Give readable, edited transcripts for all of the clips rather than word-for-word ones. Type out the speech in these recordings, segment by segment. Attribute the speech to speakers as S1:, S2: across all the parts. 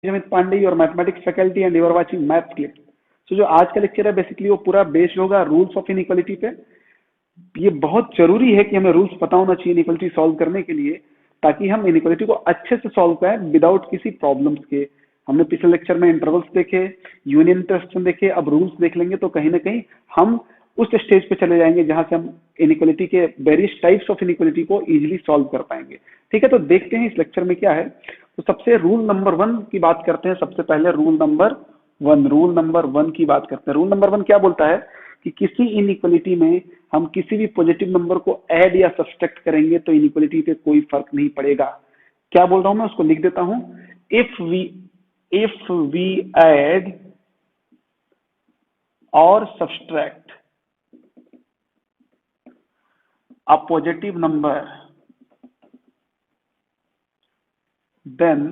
S1: अमित पांडे और mathematics faculty and you are watching math clip. So जो आज का लेक्चर है बेसिकली वो पूरा बेस्ड होगा रूल्स ऑफ इनइक्वालिटी पे। ये बहुत जरूरी है कि हमें रूल्स पता होना चाहिए इनइक्वालिटी सॉल्व करने के लिए, ताकि हम इनइक्वालिटी को अच्छे से सॉल्व करें विदाउट किसी प्रॉब्लम्स के। हमने पिछले लेक्चर में इंटरवल्स देखे, यूनियन इंटरसेक्शन देखे, अब रूल्स देख लेंगे तो कहीं ना कहीं हम उस स्टेज पे चले जाएंगे जहां से हम इनइक्वालिटी के वेरियस टाइप्स ऑफ इनइक्वालिटी को इजीली सॉल्व कर पाएंगे। ठीक है, तो देखते हैं इस लेक्चर में क्या है। तो सबसे रूल नंबर 1 की बात करते हैं। सबसे पहले रूल नंबर 1 की बात करते हैं। रूल नंबर 1 क्या बोलता है कि किसी इनइक्वालिटी में हम किसी भी पॉजिटिव नंबर को ऐड या सब्सट्रैक्ट करेंगे तो इनइक्वालिटी पे कोई फर्क नहीं पड़ेगा। क्या बोल रहा हूं मैं, उसको लिख देता हूं। if we add or subtract a positive number, then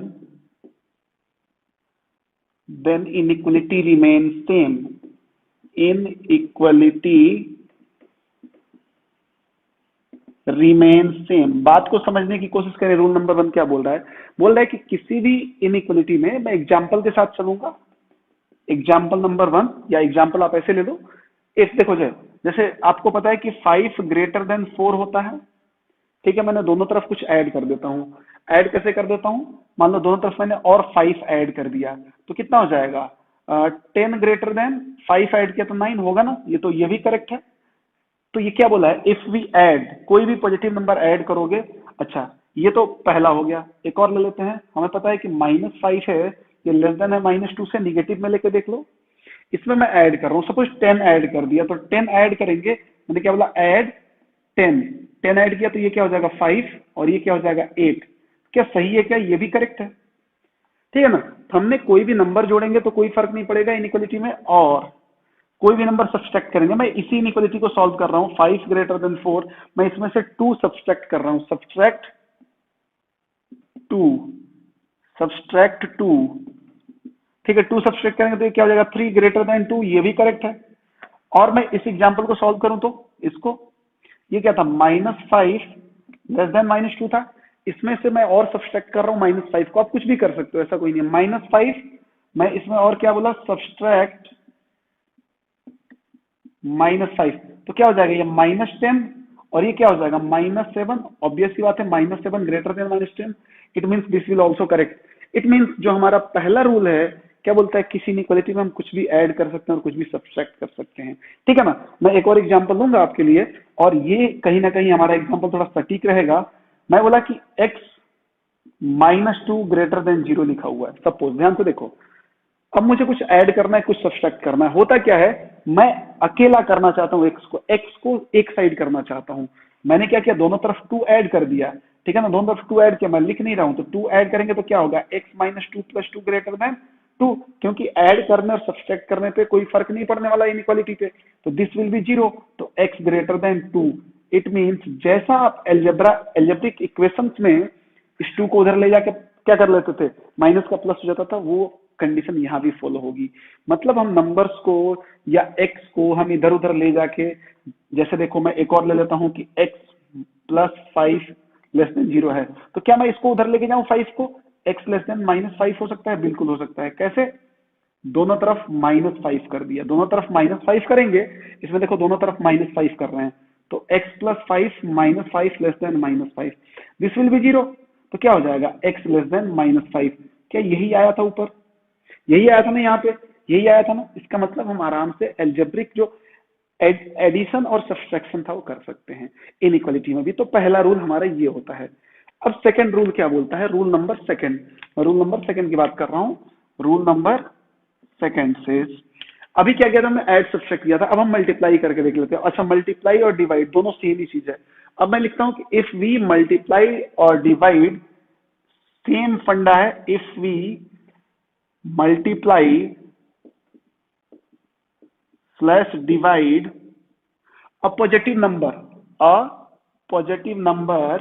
S1: inequality remains same. Inequality remains same। बात को समझने की कोशिश करें। रूल नंबर 1 क्या बोल रहा है? बोल रहा है कि किसी भी इनइक्वालिटी में, मैं एग्जांपल के साथ चलूंगा। एग्जाम्पल नंबर 1 या एग्जाम्पल आप ऐसे ले लो। इस देखो जैसे आपको पता है कि 5 ग्रेटर देन 4 होता है। ठीक है, मैंने दोनों तरफ कुछ ऐड कर देता हूं। ऐड कैसे कर देता हूं? मान लो दोनों तरफ मैंने और 5 ऐड कर दिया तो कितना हो जाएगा? 10 ग्रेटर देन 5 ऐड किया तो 9 होगा ना। ये भी करेक्ट है। तो ये क्या बोला है? इफ वी ऐड, कोई भी पॉजिटिव नंबर ऐड करोगे। अच्छा, ये तो पहला हो गया। एक और ले लेते हैं। हमें पता है कि -5 है, ये लेस देन है -2 से, निगेटिव में लेके देख लो। इसमें मैं ऐड कर रहा हूँ, सपोज 10 ऐड कर दिया तो 10 ऐड करेंगे। मैंने क्या बोला? ऐड 10। 10 ऐड किया तो ये क्या हो जाएगा? 5, और ये क्या हो जाएगा? 8। क्या सही है? क्या ये भी करेक्ट है? ठीक है ना। तो हमने कोई भी नंबर जोड़ेंगे तो कोई फर्क नहीं पड़ेगा इनइक्वालिटी में, और कोई भी नंबर सब्सट्रैक्ट करेंगे। मैं इसी इनइक्वालिटी को सॉल्व कर रहा हूं, 5 ग्रेटर देन 4। मैं इसमें से 2 सब्सट्रैक्ट कर रहा हूं। Subtract 2, subtract 2। ठीक है, 2 सब्सट्रैक्ट करेंगे तो ये क्या हो जाएगा? 3 ग्रेटर देन 2। ये भी करेक्ट है। और मैं इस एग्जांपल को सॉल्व करूं तो इसको, ये क्या था? -5 लेस देन -2 था। इसमें से मैं और सब्सट्रैक्ट कर रहा हूं -5 को। आप कुछ भी कर सकते हो, ऐसा कोई नहीं है। -5, मैं इसमें और क्या बोला? सब्सट्रैक्ट -5। तो क्या हो जाएगा? ये -10, और ये क्या हो जाएगा? -7। ऑब्वियस सी बात है, -7 greater than -10। It means this will also correct. It means जो हमारा पहला रूल है क्या बोलता है? किसी इनइक्वालिटी में हम कुछ भी ऐड कर सकते हैं और कुछ भी सब्सट्रैक्ट कर सकते हैं। ठीक है ना। मैं एक और एग्जांपल दूंगा आपके लिए, और ये कहीं ना कहीं हमारा एग्जांपल थोड़ा सटीक रहेगा। मैं बोला कि x -2 ग्रेटर देन 0 लिखा हुआ है। सपोज, ध्यान से देखो, अब मुझे कुछ ऐड करना है, कुछ सब्सट्रैक्ट करना है। होता क्या है, मैं अकेला करना चाहता हूँ एक्स को एक साइड करना चाहता हूँ। मैंने क्या किया? दोनों तरफ 2 ऐड कर दिया। ठीक है ना, दोनों तरफ 2 ऐड किया। मैं लिख नहीं रहा हूं, तो 2 ऐड करेंगे तो क्या होगा? x -2 + 2 greater than 2। क्योंकि ऐड करने और सब्सट्रैक्ट करने पे कोई फर्क नहीं पड़ने वाला इनइक्वालिटी पे, तो दिस विल बी 0। तो x greater than 2। It means जैसा आप एल्जेब्रिक इक्वेशंस में इस 2 को उधर ले जाके क्या कर लेते थे? माइनस का प्लस हो जाता था, वो कंडीशन यहाँ भी फॉलो होगी। मतलब हम नंबर्स को या एक्स को हम इधर उधर ले जाके, जैसे देखो मैं एक और ले लेता हूं कि x +5 लेस देन 0 है, तो क्या मैं इसको उधर लेके जाऊं 5 को? x लेस देन -5 हो सकता है, बिल्कुल हो सकता है। कैसे? दोनों तरफ -5 कर दिया। दोनों तरफ -5 करेंगे, इसमें देखो दोनों तरफ -5 कर रहे हैं, तो x + 5 -5 less than -5, this will B 0। तो क्या हो जाएगा? x less then -5। क्या यही आया था ऊपर? यही आया था ना यहाँ पे, यही आया था ना। इसका मतलब हम आराम से एल्जेब्रिक जो एडिशन और सब्सट्रैक्शन था वो कर सकते हैं इनइक्वालिटी में भी। तो पहला रूल हमारा ये होता है। अब सेकंड रूल क्या बोलता है? Rule number second. Rule number second की बात कर रहा हूं। रूल नंबर सेकंड से अभी क्या किया था? मैं ऐड सब्सट्रैक्ट किया था। अब हम मल्टीप्लाई करके देख लेते हैं। अच्छा, मल्टीप्लाई और डिवाइड दोनों सेम ही चीज है। अब मैं लिखता हूं कि इफ वी मल्टीप्लाई और डिवाइड, सेम फंडा है। If we multiply / divide a positive number,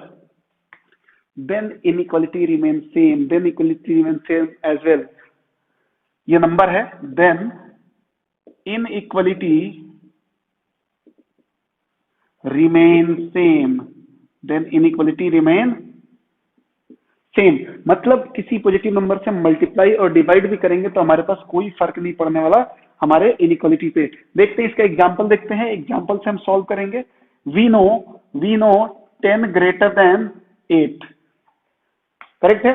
S1: then inequality remains same, as well। ये नंबर है, then inequality remains same, same, मतलब किसी पॉजिटिव नंबर से मल्टीप्लाई और डिवाइड भी करेंगे तो हमारे पास कोई फर्क नहीं पड़ने वाला हमारे इनइक्वालिटी पे। देखते हैं इसका एग्जांपल, देखते हैं एग्जांपल से हम सॉल्व करेंगे। We know 10 greater than 8, correct है।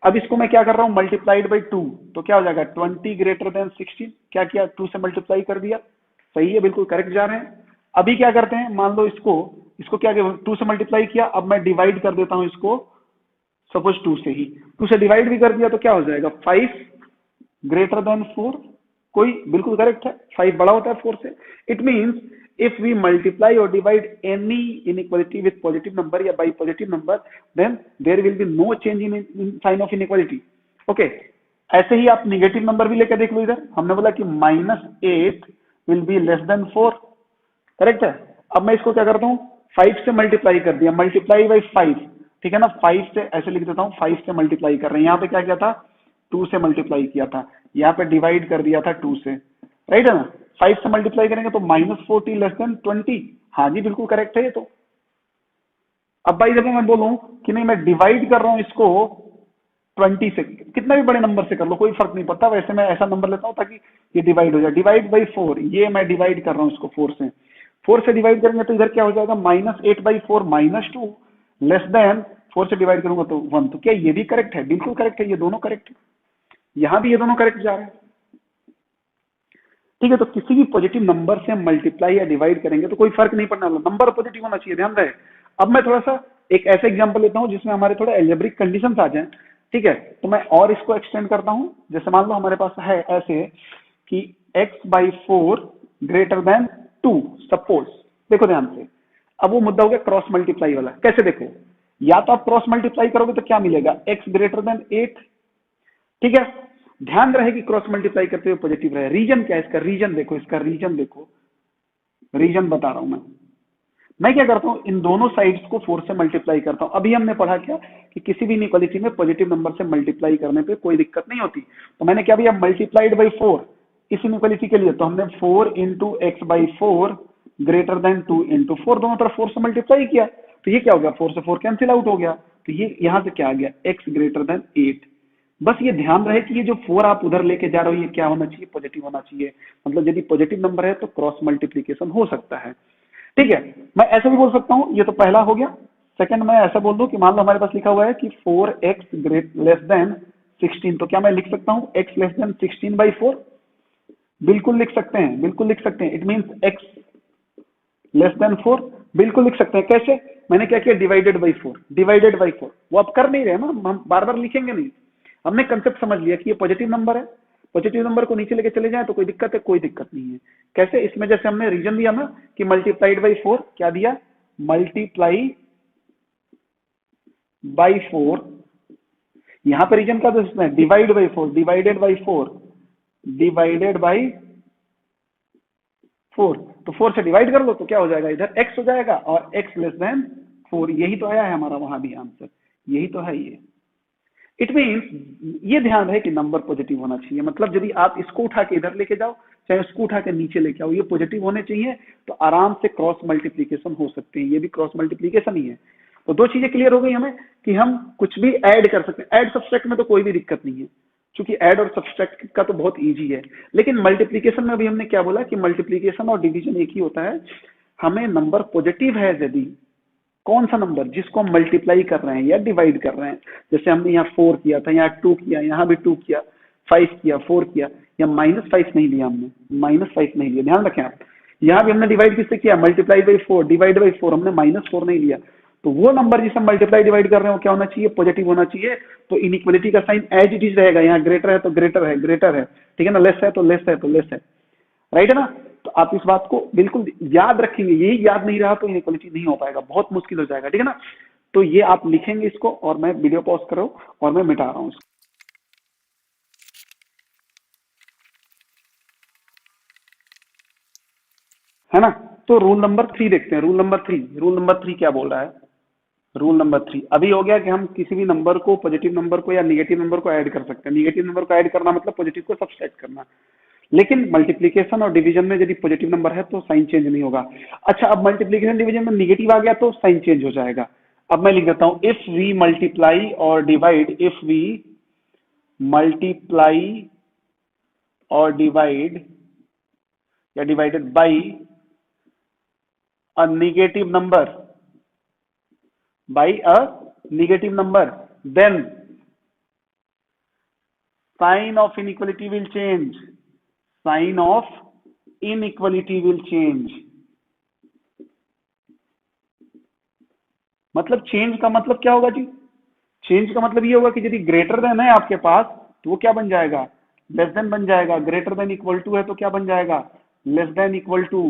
S1: अब इसको मैं क्या कर रहा हूं, मल्टीप्लाइड बाई 2, तो क्या हो जाएगा 20 ग्रेटर देन 16। क्या किया, 2 से मल्टीप्लाई कर दिया, सही है, बिल्कुल करेक्ट जा रहे हैं। अभी क्या करते हैं, मान लो इसको क्या किया, 2 से मल्टीप्लाई किया, अब मैं डिवाइड कर देता हूं इसको, सपोज 2 से ही, 2 से डिवाइड भी कर दिया तो क्या हो जाएगा 5 ग्रेटर देन 4, कोई बिल्कुल करेक्ट है, 5 बड़ा होता है 4 से। It means if we multiply or divide any inequality with positive number या by positive number, then there will be no change in sign of inequality. Okay, ऐसे ही आप निगेटिव नंबर भी लेकर देख लो। इधर हमने बोला कि -8 will be less than 4, correct है। अब मैं इसको क्या करता हूँ, 5 से मल्टीप्लाई कर दिया, मल्टीप्लाई बाई 5, ठीक है ना, 5 से ऐसे लिख देता हूँ, 5 से मल्टीप्लाई कर रहे हैं। यहाँ पे क्या किया था, 2 से मल्टीप्लाई किया था, यहाँ पे डिवाइड कर दिया था 2 से, राइट है ना। 5 से मल्टीप्लाई करेंगे तो -40 लेस देन 20, हाँ जी बिल्कुल करेक्ट है ये तो। अब भाई जब मैं बोलूं कि नहीं मैं डिवाइड कर रहा हूं इसको 20 से, कितना भी बड़े नंबर से कर लो कोई फर्क नहीं पड़ता, वैसे मैं ऐसा नंबर लेता हूं ताकि ये डिवाइड हो जाए, डिवाइड बाई 4, ये मैं डिवाइड कर रहा हूं इसको 4 से डिवाइड करेंगे तो इधर क्या हो जाएगा -8/4 -2 लेस देन 4 से डिवाइड करूंगा तो 1। तो क्या ये भी करेक्ट है, बिल्कुल करेक्ट है, ये दोनों करेक्ट है, यहां भी ये दोनों करेक्ट जा रहे हैं, ठीक है। तो किसी भी पॉजिटिव नंबर से मल्टीप्लाई या डिवाइड करेंगे तो कोई फर्क नहीं पड़ने वाला, नंबर पॉजिटिव होना चाहिए, ध्यान रहे। अब मैं थोड़ा सा एक ऐसा एग्जांपल लेता हूं जिसमें हमारे थोड़ा एल्जेब्रिक कंडीशंस आ जाएं, ठीक है। तो मैं और इसको एक्सटेंड करता हूं, जैसे मान लो हमारे पास है ऐसे कि x/4 ग्रेटर देन 2, सपोज, देखो ध्यान से। अब वो मुद्दा हो गया क्रॉस मल्टीप्लाई वाला, कैसे देखो, या तो आप क्रॉस मल्टीप्लाई करोगे तो क्या मिलेगा, x ग्रेटर देन 8, ठीक है। ध्यान रहे कि क्रॉस मल्टीप्लाई करते हुए पॉजिटिव रहे। रीजन क्या है इसका, रीजन देखो, इसका रीजन देखो, रीजन बता रहा हूं मैं क्या करता हूं, इन दोनों साइड्स को 4 से मल्टीप्लाई करता हूं। अभी हमने पढ़ा क्या कि किसी भी इनइक्वालिटी में पॉजिटिव नंबर से मल्टीप्लाई करने पे कोई दिक्कत नहीं होती। तो मैंने क्या, भैया मल्टीप्लाइड बाई 4 इस इनइक्वालिटी के लिए, तो हमने 4 into x/4 greater than 2 into 4, दोनों तरफ 4 से मल्टीप्लाई किया, तो ये क्या हो गया, 4 से 4 कैंसिल आउट हो गया, तो ये यहां से क्या आ गया, x ग्रेटर देन 8। बस ये ध्यान रहे कि ये जो 4 आप उधर लेके जा रहे हो ये क्या होना चाहिए, पॉजिटिव होना चाहिए। मतलब यदि पॉजिटिव नंबर है तो क्रॉस मल्टीप्लीकेशन हो सकता है, ठीक है। मैं ऐसे भी बोल सकता हूं, ये तो पहला हो गया। सेकंड मैं ऐसा बोल दूं कि मान लो हमारे पास लिखा हुआ है कि 4x लेस देन 16, तो क्या मैं लिख सकता हूं x लेस देन 16/4, बिल्कुल लिख सकते हैं, बिल्कुल लिख सकते हैं। It means x less then 4 बिल्कुल लिख सकते हैं। कैसे, मैंने क्या किया, डिवाइडेड बाई 4, डिवाइडेड बाई 4, वो आप कर नहीं रहे ना, हम बार बार लिखेंगे नहीं, हमने कंसेप्ट समझ लिया कि ये पॉजिटिव नंबर है, पॉजिटिव नंबर को नीचे लेके चले जाए तो कोई दिक्कत है, कोई दिक्कत नहीं है। कैसे, इसमें जैसे हमने रीजन दिया ना कि मल्टीप्लाइड बाई 4, क्या दिया, मल्टीप्लाई बाई 4, यहां पर रीजन का तो इसमें divide by 4, divided by 4, divided by 4, तो 4 से डिवाइड कर लो तो क्या हो जाएगा, इधर x हो जाएगा और x लेस देन 4, यही तो आया है हमारा वहां भी आंसर, यही तो है ये। इट मीन्स ये ध्यान रहे कि नंबर पॉजिटिव होना चाहिए, मतलब यदि आप इसको उठा के इधर लेके जाओ चाहे उसको उठा के नीचे लेके आओ, ये पॉजिटिव होने चाहिए, तो आराम से क्रॉस मल्टीप्लीकेशन हो सकते हैं, ये भी क्रॉस मल्टीप्लीकेशन ही है। तो दो चीजें क्लियर हो गई हमें कि हम कुछ भी ऐड कर सकते हैं, ऐड सब्सट्रैक्ट में तो कोई भी दिक्कत नहीं है, क्योंकि ऐड और सब्सट्रैक्ट का तो बहुत इजी है। लेकिन मल्टीप्लीकेशन में भी हमने क्या बोला कि मल्टीप्लीकेशन और डिवीजन एक ही होता है, हमें नंबर पॉजिटिव है यदि, कौन सा नंबर जिसको हम मल्टीप्लाई कर रहे हैं या डिवाइड कर रहे हैं, जैसे हमने यहाँ 4 किया था, यहाँ 2 किया, यहाँ भी 2 किया, 5 किया, 4 किया, या -5 नहीं लिया हमने, -5 नहीं लिया, ध्यान रखें आप। यहाँ भी हमने डिवाइड किससे किया, मल्टीप्लाई बाई 4, डिवाइड बाई 4, हमने -4 नहीं लिया। तो वो नंबर जिसे मल्टीप्लाई डिवाइड कर रहे हो क्या होना चाहिए, पॉजिटिव होना चाहिए। तो इनइक्वालिटी का साइन एज इट इज रहेगा, यहाँ ग्रेटर है तो ग्रेटर है, ग्रेटर है, ठीक है ना, लेस है तो लेस है तो लेस है, राइट है ना। तो आप इस बात को बिल्कुल याद रखेंगे, यही याद नहीं रहा तो इनइक्वालिटी नहीं हो पाएगा, बहुत मुश्किल हो जाएगा, ठीक है ना। तो ये आप लिखेंगे इसको, और मैं वीडियो पॉज कर रहा हूं और मैं मिटा रहा हूं इसको, है ना। तो रूल नंबर 3 देखते हैं, रूल नंबर 3 क्या बोल रहा है। रूल नंबर 3 अभी हो गया कि हम किसी भी नंबर को, पॉजिटिव नंबर को या निगेटिव नंबर को ऐड कर सकते हैं। निगेटिव नंबर को ऐड करना मतलब पॉजिटिव को सब्सट्रैक्ट करना। लेकिन मल्टीप्लीकेशन और डिवीजन में यदि पॉजिटिव नंबर है तो साइन चेंज नहीं होगा। अच्छा, अब मल्टीप्लीकेशन डिवीजन में निगेटिव आ गया तो साइन चेंज हो जाएगा। अब मैं लिख देता हूं, इफ वी मल्टीप्लाई और डिवाइड, इफ वी मल्टीप्लाई और डिवाइड या divided by a negative number, by a negative number, then sign of inequality will change, sign of inequality will change। मतलब चेंज का मतलब क्या होगा जी? चेंज का मतलब ये होगा कि यदि ग्रेटर देन है आपके पास तो वो क्या बन जाएगा? लेस देन बन जाएगा। ग्रेटर देन इक्वल टू है तो क्या बन जाएगा? Less than equal to.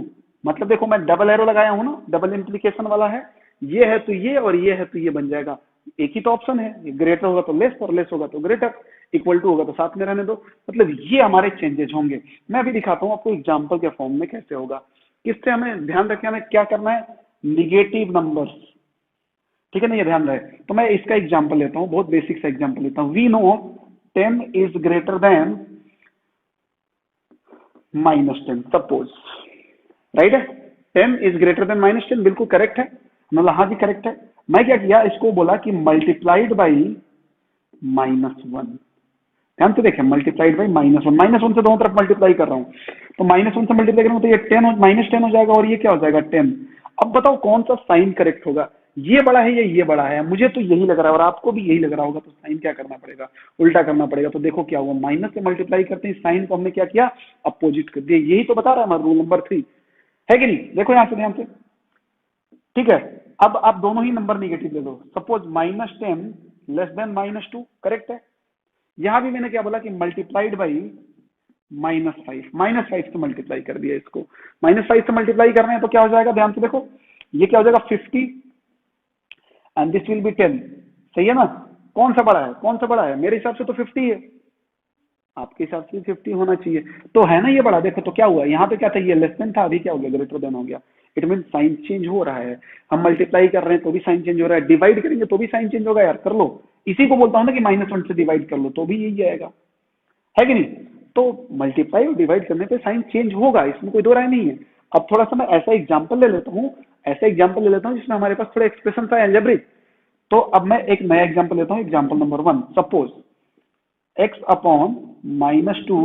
S1: मतलब देखो मैं डबल एरो लगाया हूं ना, डबल इंप्लीकेशन वाला है, ये है तो ये और ये है तो ये बन जाएगा। एक ही तो ऑप्शन है, ग्रेटर होगा तो लेस और लेस होगा तो ग्रेटर, इक्वल टू होगा तो साथ में रहने दो। मतलब ये हमारे चेंजेस होंगे। मैं अभी दिखाता हूं आपको एग्जाम्पल के फॉर्म में कैसे होगा। किससे हमें ध्यान रखें, हमें क्या करना है? निगेटिव नंबर्स, ठीक है ना, ये ध्यान रहे। तो मैं इसका एग्जांपल लेता हूं, बहुत बेसिक सा एग्जांपल लेता हूं। We know 10 is greater than -10, suppose, right है? 10 इज ग्रेटर देन -10, बिल्कुल करेक्ट है, मतलब हाँ जी करेक्ट है। मैं क्या किया, इसको बोला कि मल्टीप्लाइड बाई -1। ध्यान से देखें, मल्टीप्लाइड बाई -1, -1 से दोनों तरफ मल्टीप्लाई कर रहा हूं, तो -1 से मल्टीप्लाई करूंगा तो ये 10 -10 हो जाएगा और ये क्या हो जाएगा? 10। अब बताओ कौन सा साइन करेक्ट होगा, ये बड़ा है या ये बड़ा है? मुझे तो यही लग रहा है और आपको भी यही लग रहा होगा, तो साइन क्या करना पड़ेगा? उल्टा करना पड़ेगा। तो देखो क्या हुआ, माइनस से मल्टीप्लाई करते हैं, साइन को हमने क्या किया? अपोजिट कर दिया। यही तो बता रहा है हमारा रूल नंबर 3, है कि नहीं? देखो यहां से ध्यान से, ठीक है। अब आप दोनों ही नंबर निगेटिव ले लो, सपोज -10 लेस देन -2, करेक्ट है। यहां भी मैंने क्या बोला कि मल्टीप्लाइड बाई -5 से मल्टीप्लाई कर दिया इसको। -5 से मल्टीप्लाई कर रहे हैं तो क्या हो जाएगा? ध्यान से देखो, ये क्या हो जाएगा? 50 एंड दिस विल बी 10। सही है ना? कौन सा बड़ा है? कौन सा बड़ा है? मेरे हिसाब से तो 50 है, आपके हिसाब से 50 होना चाहिए, तो है ना ये बड़ा। देखो तो क्या हुआ, यहाँ पे क्या था? ये लेस देन था, अभी क्या हो गया? ग्रेटर देन हो गया। इट मीन साइन चेंज हो रहा है। हम मल्टीप्लाई कर रहे हैं तो भी साइन चेंज हो रहा है, डिवाइड करेंगे तो भी साइन चेंज होगा। यार कर लो, इसी को बोलता हूं ना कि -1 से डिवाइड कर लो तो भी यही आएगा, है कि नहीं? तो मल्टीप्लाई और डिवाइड करने पे साइन चेंज होगा, इसमें कोई दो राय नहीं है। अब थोड़ा सा मैं ऐसा एग्जांपल ले लेता हूँ, ऐसा एग्जांपल ले लेता हूँ जिसमें हमारे पास थोड़ा एक्सप्रेशन था एल्जेब्रिक। तो अब मैं एक नया एग्जांपल लेता हूँ, example number 1। Suppose x upon -2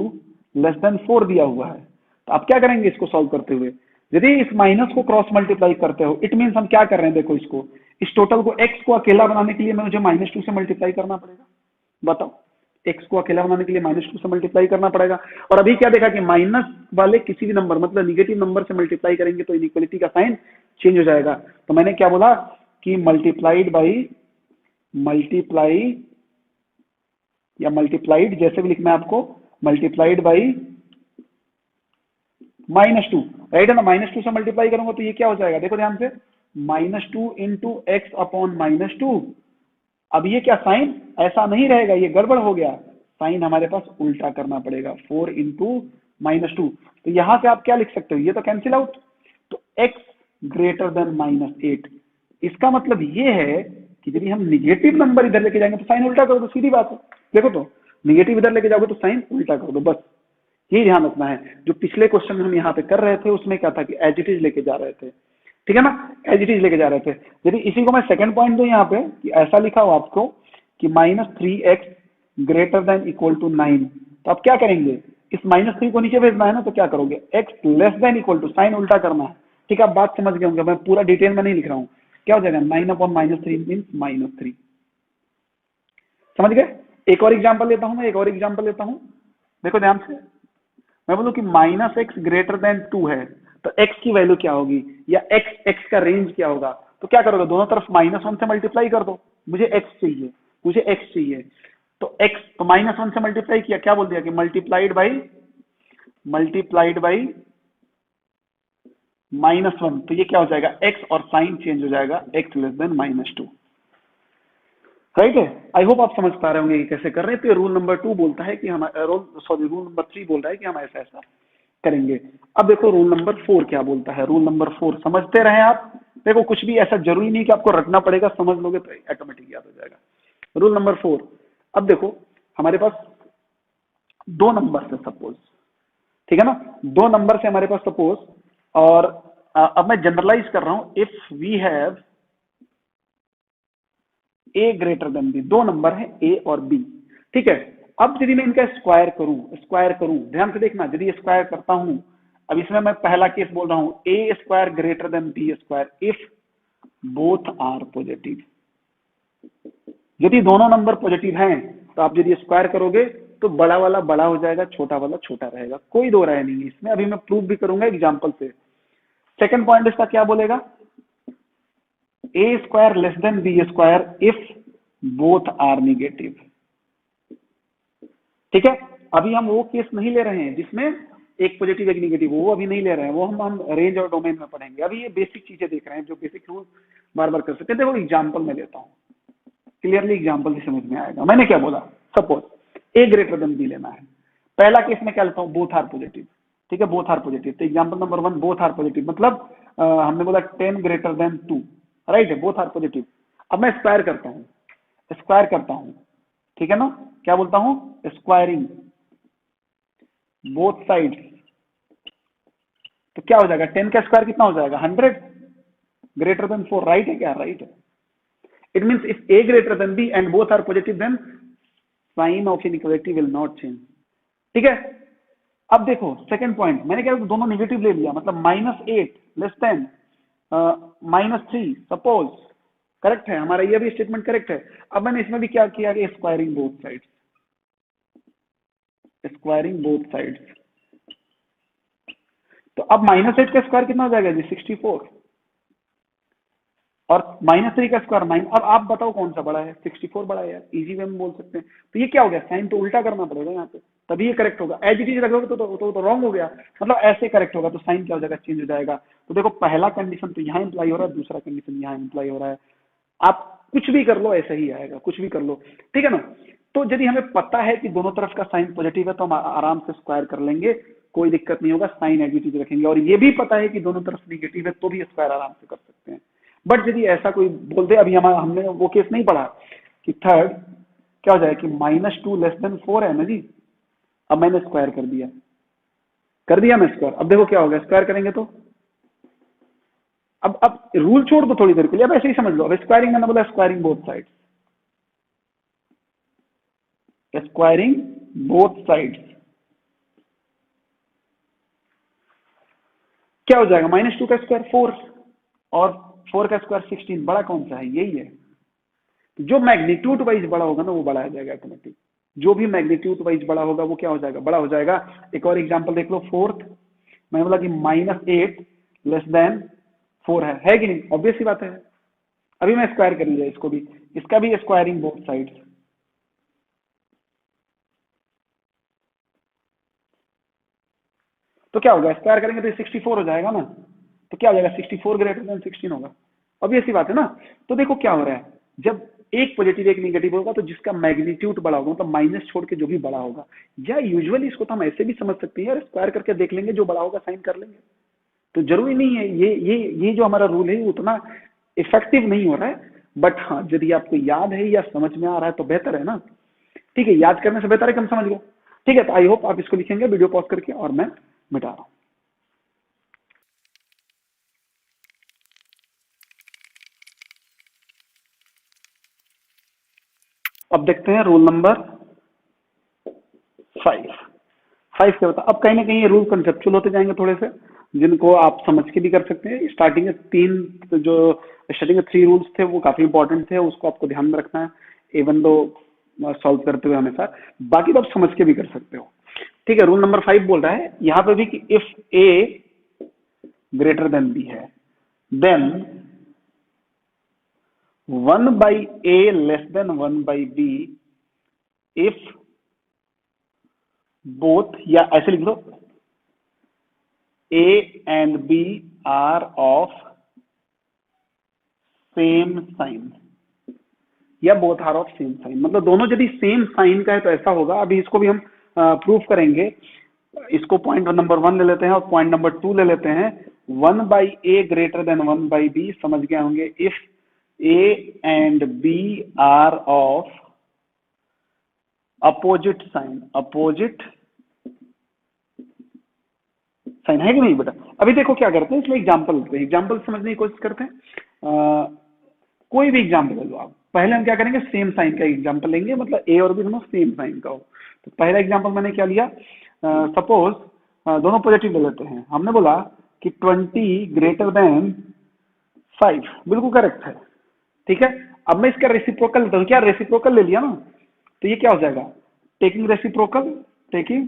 S1: less than 4 दिया हुआ है, तो आप क्या करेंगे इसको सॉल्व करते हुए? यदि इस माइनस को क्रॉस मल्टीप्लाई करते हो, इट मीन्स हम क्या कर रहे हैं? देखो इसको, इस टोटल को x को अकेला बनाने के लिए मुझे -2 से मल्टीप्लाई करना पड़ेगा। बताओ, x को अकेला बनाने के लिए -2 से मल्टीप्लाई करना पड़ेगा। और अभी क्या देखा कि माइनस वाले किसी भी नंबर, मतलब निगेटिव नंबर से मल्टीप्लाई करेंगे तो इनइक्वालिटी का साइन चेंज हो जाएगा। तो मैंने क्या बोला कि मल्टीप्लाइड बाई मल्टीप्लाई या मल्टीप्लाइड, जैसे भी लिखना है आपको, मल्टीप्लाइड बाई -2, राइट है ना? -2 से मल्टीप्लाई करूंगा तो ये क्या हो जाएगा? देखो ध्यान से, -2 इंटू एक्स अपॉन -2। अब ये क्या साइन ऐसा नहीं रहेगा, ये गड़बड़ हो गया, साइन हमारे पास उल्टा करना पड़ेगा, 4 इंटू -2। तो यहां से आप क्या लिख सकते हो? ये तो कैंसिल आउट, तो x ग्रेटर देन -8। इसका मतलब ये है कि यदि हम निगेटिव नंबर इधर लेके जाएंगे तो साइन उल्टा कर दो, सीधी बात है। देखो तो, निगेटिव इधर लेके जाओगे तो साइन उल्टा कर दो, बस यही ध्यान रखना है। जो पिछले क्वेश्चन में हम यहाँ पे कर रहे थे उसमें क्या था कि एज इट इज लेके जा रहे थे, ठीक है ना? एज इट इज लेके जा रहे थे। यदि इसी को मैं सेकंड पॉइंट दूं यहाँ पे कि ऐसा लिखा हो आपको कि -3x greater than equal to 9, तो आप क्या करेंगे? इस -3 को नीचे भेजना है ना, तो क्या करोगे? x less than equal to, sign उल्टा करना है। ठीक है, आप बात समझ गए होंगे, मैं पूरा डिटेल में नहीं लिख रहा हूँ। क्या हो जाएगा? 9 अपॉन -3 मीन -3। समझ गए? एक और एग्जाम्पल लेता हूं मैं, एक और एग्जाम्पल लेता हूं, देखो ध्यान से। मैं बोलूं कि -x ग्रेटर देन 2 है, तो x की वैल्यू क्या होगी, या x का रेंज क्या होगा? तो क्या करोगे? दोनों तरफ -1 से मल्टीप्लाई कर दो। मुझे x चाहिए, मुझे x चाहिए, तो x तो -1 से मल्टीप्लाई किया, क्या बोल दिया कि मल्टीप्लाइड बाई -1, तो ये क्या हो जाएगा? x, और साइन चेंज हो जाएगा, x लेस देन -2, राइट है? आई होप आप समझ पा रहे होंगे कि कैसे कर रहे हैं। तो रूल नंबर 2 बोलता है कि हम रूल नंबर 3 बोल रहा है कि हम ऐसा ऐसा करेंगे। अब देखो रूल नंबर 4 क्या बोलता है। रूल नंबर 4 समझते रहे आप। देखो कुछ भी ऐसा जरूरी नहीं कि आपको रटना पड़ेगा, समझ लोगे तो ऑटोमेटिक याद हो जाएगा। रूल नंबर 4, अब देखो हमारे पास दो नंबर से सपोज, ठीक है ना, दो नंबर से हमारे पास सपोज, और अब मैं जनरलाइज कर रहा हूं, if we have A greater than B, दो नंबर है ए और बी, ठीक है। अब यदि मैं इनका स्क्वायर करूं, ध्यान से देखना, यदि स्क्वायर करता हूं, अब इसमें मैं पहला केस बोल रहा हूं, A square greater than B square if both are positive. यदि दोनों नंबर पॉजिटिव हैं तो आप यदि स्क्वायर करोगे तो बड़ा वाला बड़ा हो जाएगा, छोटा वाला छोटा रहेगा, कोई दो राय नहीं है इसमें। अभी मैं प्रूफ भी करूंगा एग्जांपल से। सेकंड पॉइंट इसका क्या बोलेगा, A square less than B square if both are negative, ठीक है। अभी हम वो केस नहीं ले रहे हैं जिसमें एक पॉजिटिव एक निगेटिव, वो अभी नहीं ले रहे हैं, वो हम रेंज और डोमेन में पढ़ेंगे। अभी ये बेसिक चीजें देख रहे हैं जो बेसिक रूल बार बार कर सकते हैं। देखो एग्जांपल में लेता हूं, क्लियरली एग्जांपल से समझ में आएगा। मैंने क्या बोला, सपोज ए ग्रेटर देन बी लेना है, पहला केस में क्या लेता हूं, बोथ आर पॉजिटिव, ठीक है, बोथ आर पॉजिटिव। तो example number 1 both are positive, मतलब हमने बोला 10 ग्रेटर देन 2, राइट है, बोथ आर पॉजिटिव। अब मैं स्क्वायर करता हूं, ठीक है ना, क्या बोलता हूं, स्क्वायरिंग बोथ साइड, तो क्या हो जाएगा, 10 का स्क्वायर कितना हो जाएगा, 100 ग्रेटर देन 4, राइट है क्या, राइट है। It means if A greater than B and both are positive then sign of inequality will not change, ठीक है। अब देखो सेकंड पॉइंट, मैंने क्या दोनों नेगेटिव ले लिया, मतलब -8 लेस देन -3, सपोज, करेक्ट है हमारा, ये भी स्टेटमेंट करेक्ट है। अब मैंने इसमें भी क्या किया कि स्क्वायरिंग बोथ साइड्स, तो अब -8 का स्क्वायर कितना हो जाएगा जी, 64, और -3 का स्क्वायर 9। अब आप बताओ कौन सा बड़ा है, 64 बड़ा है यार, इजी वे में बोल सकते हैं। तो ये क्या हो गया, साइन तो उल्टा करना पड़ेगा यहाँ पे, तभी ये करेक्ट होगा। एज इट इज रखोगे तो रॉन्ग हो गया, मतलब ऐसे करेक्ट होगा, तो साइन क्या हो जाएगा, चेंज हो जाएगा। तो देखो पहला कंडीशन तो यहाँ इंप्लाई हो रहा है, दूसरा कंडीशन यहाँ इंप्लाई हो रहा है। आप कुछ भी कर लो ऐसा ही आएगा, कुछ भी कर लो, ठीक है ना। तो यदि हमें पता है कि दोनों तरफ का साइन पॉजिटिव है तो हम आराम से स्क्वायर कर लेंगे, कोई दिक्कत नहीं होगा, साइन एज इट इज रखेंगे। और ये भी पता है कि दोनों तरफ निगेटिव है तो भी स्क्वायर आराम से कर सकते हैं। बट यदि ऐसा कोई बोल दे, अभी हमने वो केस नहीं पढ़ा कि थर्ड क्या हो जाएगा कि -2 लेस देन 4 है ना जी, अब मैंने स्क्वायर कर दिया मैं स्क्वायर। अब देखो क्या होगा, स्क्वायर करेंगे तो अब रूल छोड़ दो थोड़ी देर के लिए, अब ऐसे ही समझ लो। अब स्क्वायरिंग मैंने बोला स्क्वायरिंग बोथ साइड्स, क्या हो जाएगा, -2 का स्क्वायर 4 और 4 का स्क्वायर 16, बड़ा कौन सा है, यही है। जो मैग्नीट्यूड वाइज बड़ा होगा ना वो बड़ा आ जाएगा ऑटोमेटिक, जो भी मैग्नीट्यूड वाइज बड़ा होगा वो क्या हो जाएगा, बड़ा हो जाएगा। एक और एग्जांपल देख लो, फोर्थ मैंने बोला कि -8 लेस देन 4 है कि नहीं, ऑब्वियस सी बात है। अभी मैं स्क्वायर कर लिया इसको भी, इसका भी स्क्वायरिंग बोथ साइड्स, तो क्या होगा, स्क्वायर करेंगे तो 64 हो जाएगा ना, तो क्या हो जाएगा, 64 ग्रेटर देन 16 होगा, ऑब्वियस सी बात है ना। तो देखो क्या हो रहा है, जब एक पॉजिटिव एक नेगेटिव होगा तो जिसका मैग्नीट्यूड बड़ा होगा, मतलब माइनस छोड़ के जो भी बड़ा होगा, या यूजुअली इसको तो हम ऐसे भी समझ सकते हैं यार, स्क्वायर करके देख लेंगे, जो बड़ा होगा साइन कर लेंगे। तो जरूरी नहीं है, ये जो हमारा रूल है उतना इफेक्टिव नहीं हो रहा है। बट हाँ, यदि आपको याद है या समझ में आ रहा है तो बेहतर है ना, ठीक है, याद करने से बेहतर है कि हम समझ गए। ठीक है, तो आई होप आप इसको लिखेंगे वीडियो पॉज करके, और मैं मिटा रहा हूं। अब देखते हैं रूल नंबर 5 क्या होता है। अब कहीं ना कहीं ये रूल कंसेप्चुअल होते जाएंगे थोड़े से, जिनको आप समझ के भी कर सकते हैं। स्टार्टिंग में 3 रूल्स थे वो काफी इंपॉर्टेंट थे, उसको आपको ध्यान में रखना है इवन दो सॉल्व करते हुए हमेशा, बाकी तो आप समझ के भी कर सकते हो। ठीक है, रूल नंबर 5 बोल रहा है यहाँ पे भी कि if A greater than B है, then 1/a less than 1/b if both, या ऐसे लिख लो, a and b are of same sign, या both are of same sign, मतलब दोनों यदि सेम साइन का है तो ऐसा होगा। अभी इसको भी हम प्रूफ करेंगे। इसको पॉइंट नंबर 1 ले लेते हैं और पॉइंट नंबर 2 ले लेते हैं। 1/a ग्रेटर देन 1/b, समझ गए होंगे, इफ a and b are of opposite sign, opposite sign, है कि नहीं बेटा। अभी देखो क्या करते हैं, इसमें एग्जांपल लेते हैं, एग्जांपल समझने की कोशिश करते हैं। कोई भी एग्जांपल ले लो आप, पहले हम क्या करेंगे, सेम साइन का एग्जांपल लेंगे, मतलब ए और बी दोनों सेम साइन का हो। तो पहला एग्जांपल मैंने क्या लिया, सपोज दोनों पॉजिटिव ले लेते हैं। हमने बोला कि 20 ग्रेटर देन 5, बिल्कुल करेक्ट है, ठीक है। अब मैं इसका रेसिप्रोकल लेता हूं, क्या रेसिप्रोकल ले लिया ना, तो ये क्या हो जाएगा, taking reciprocal, taking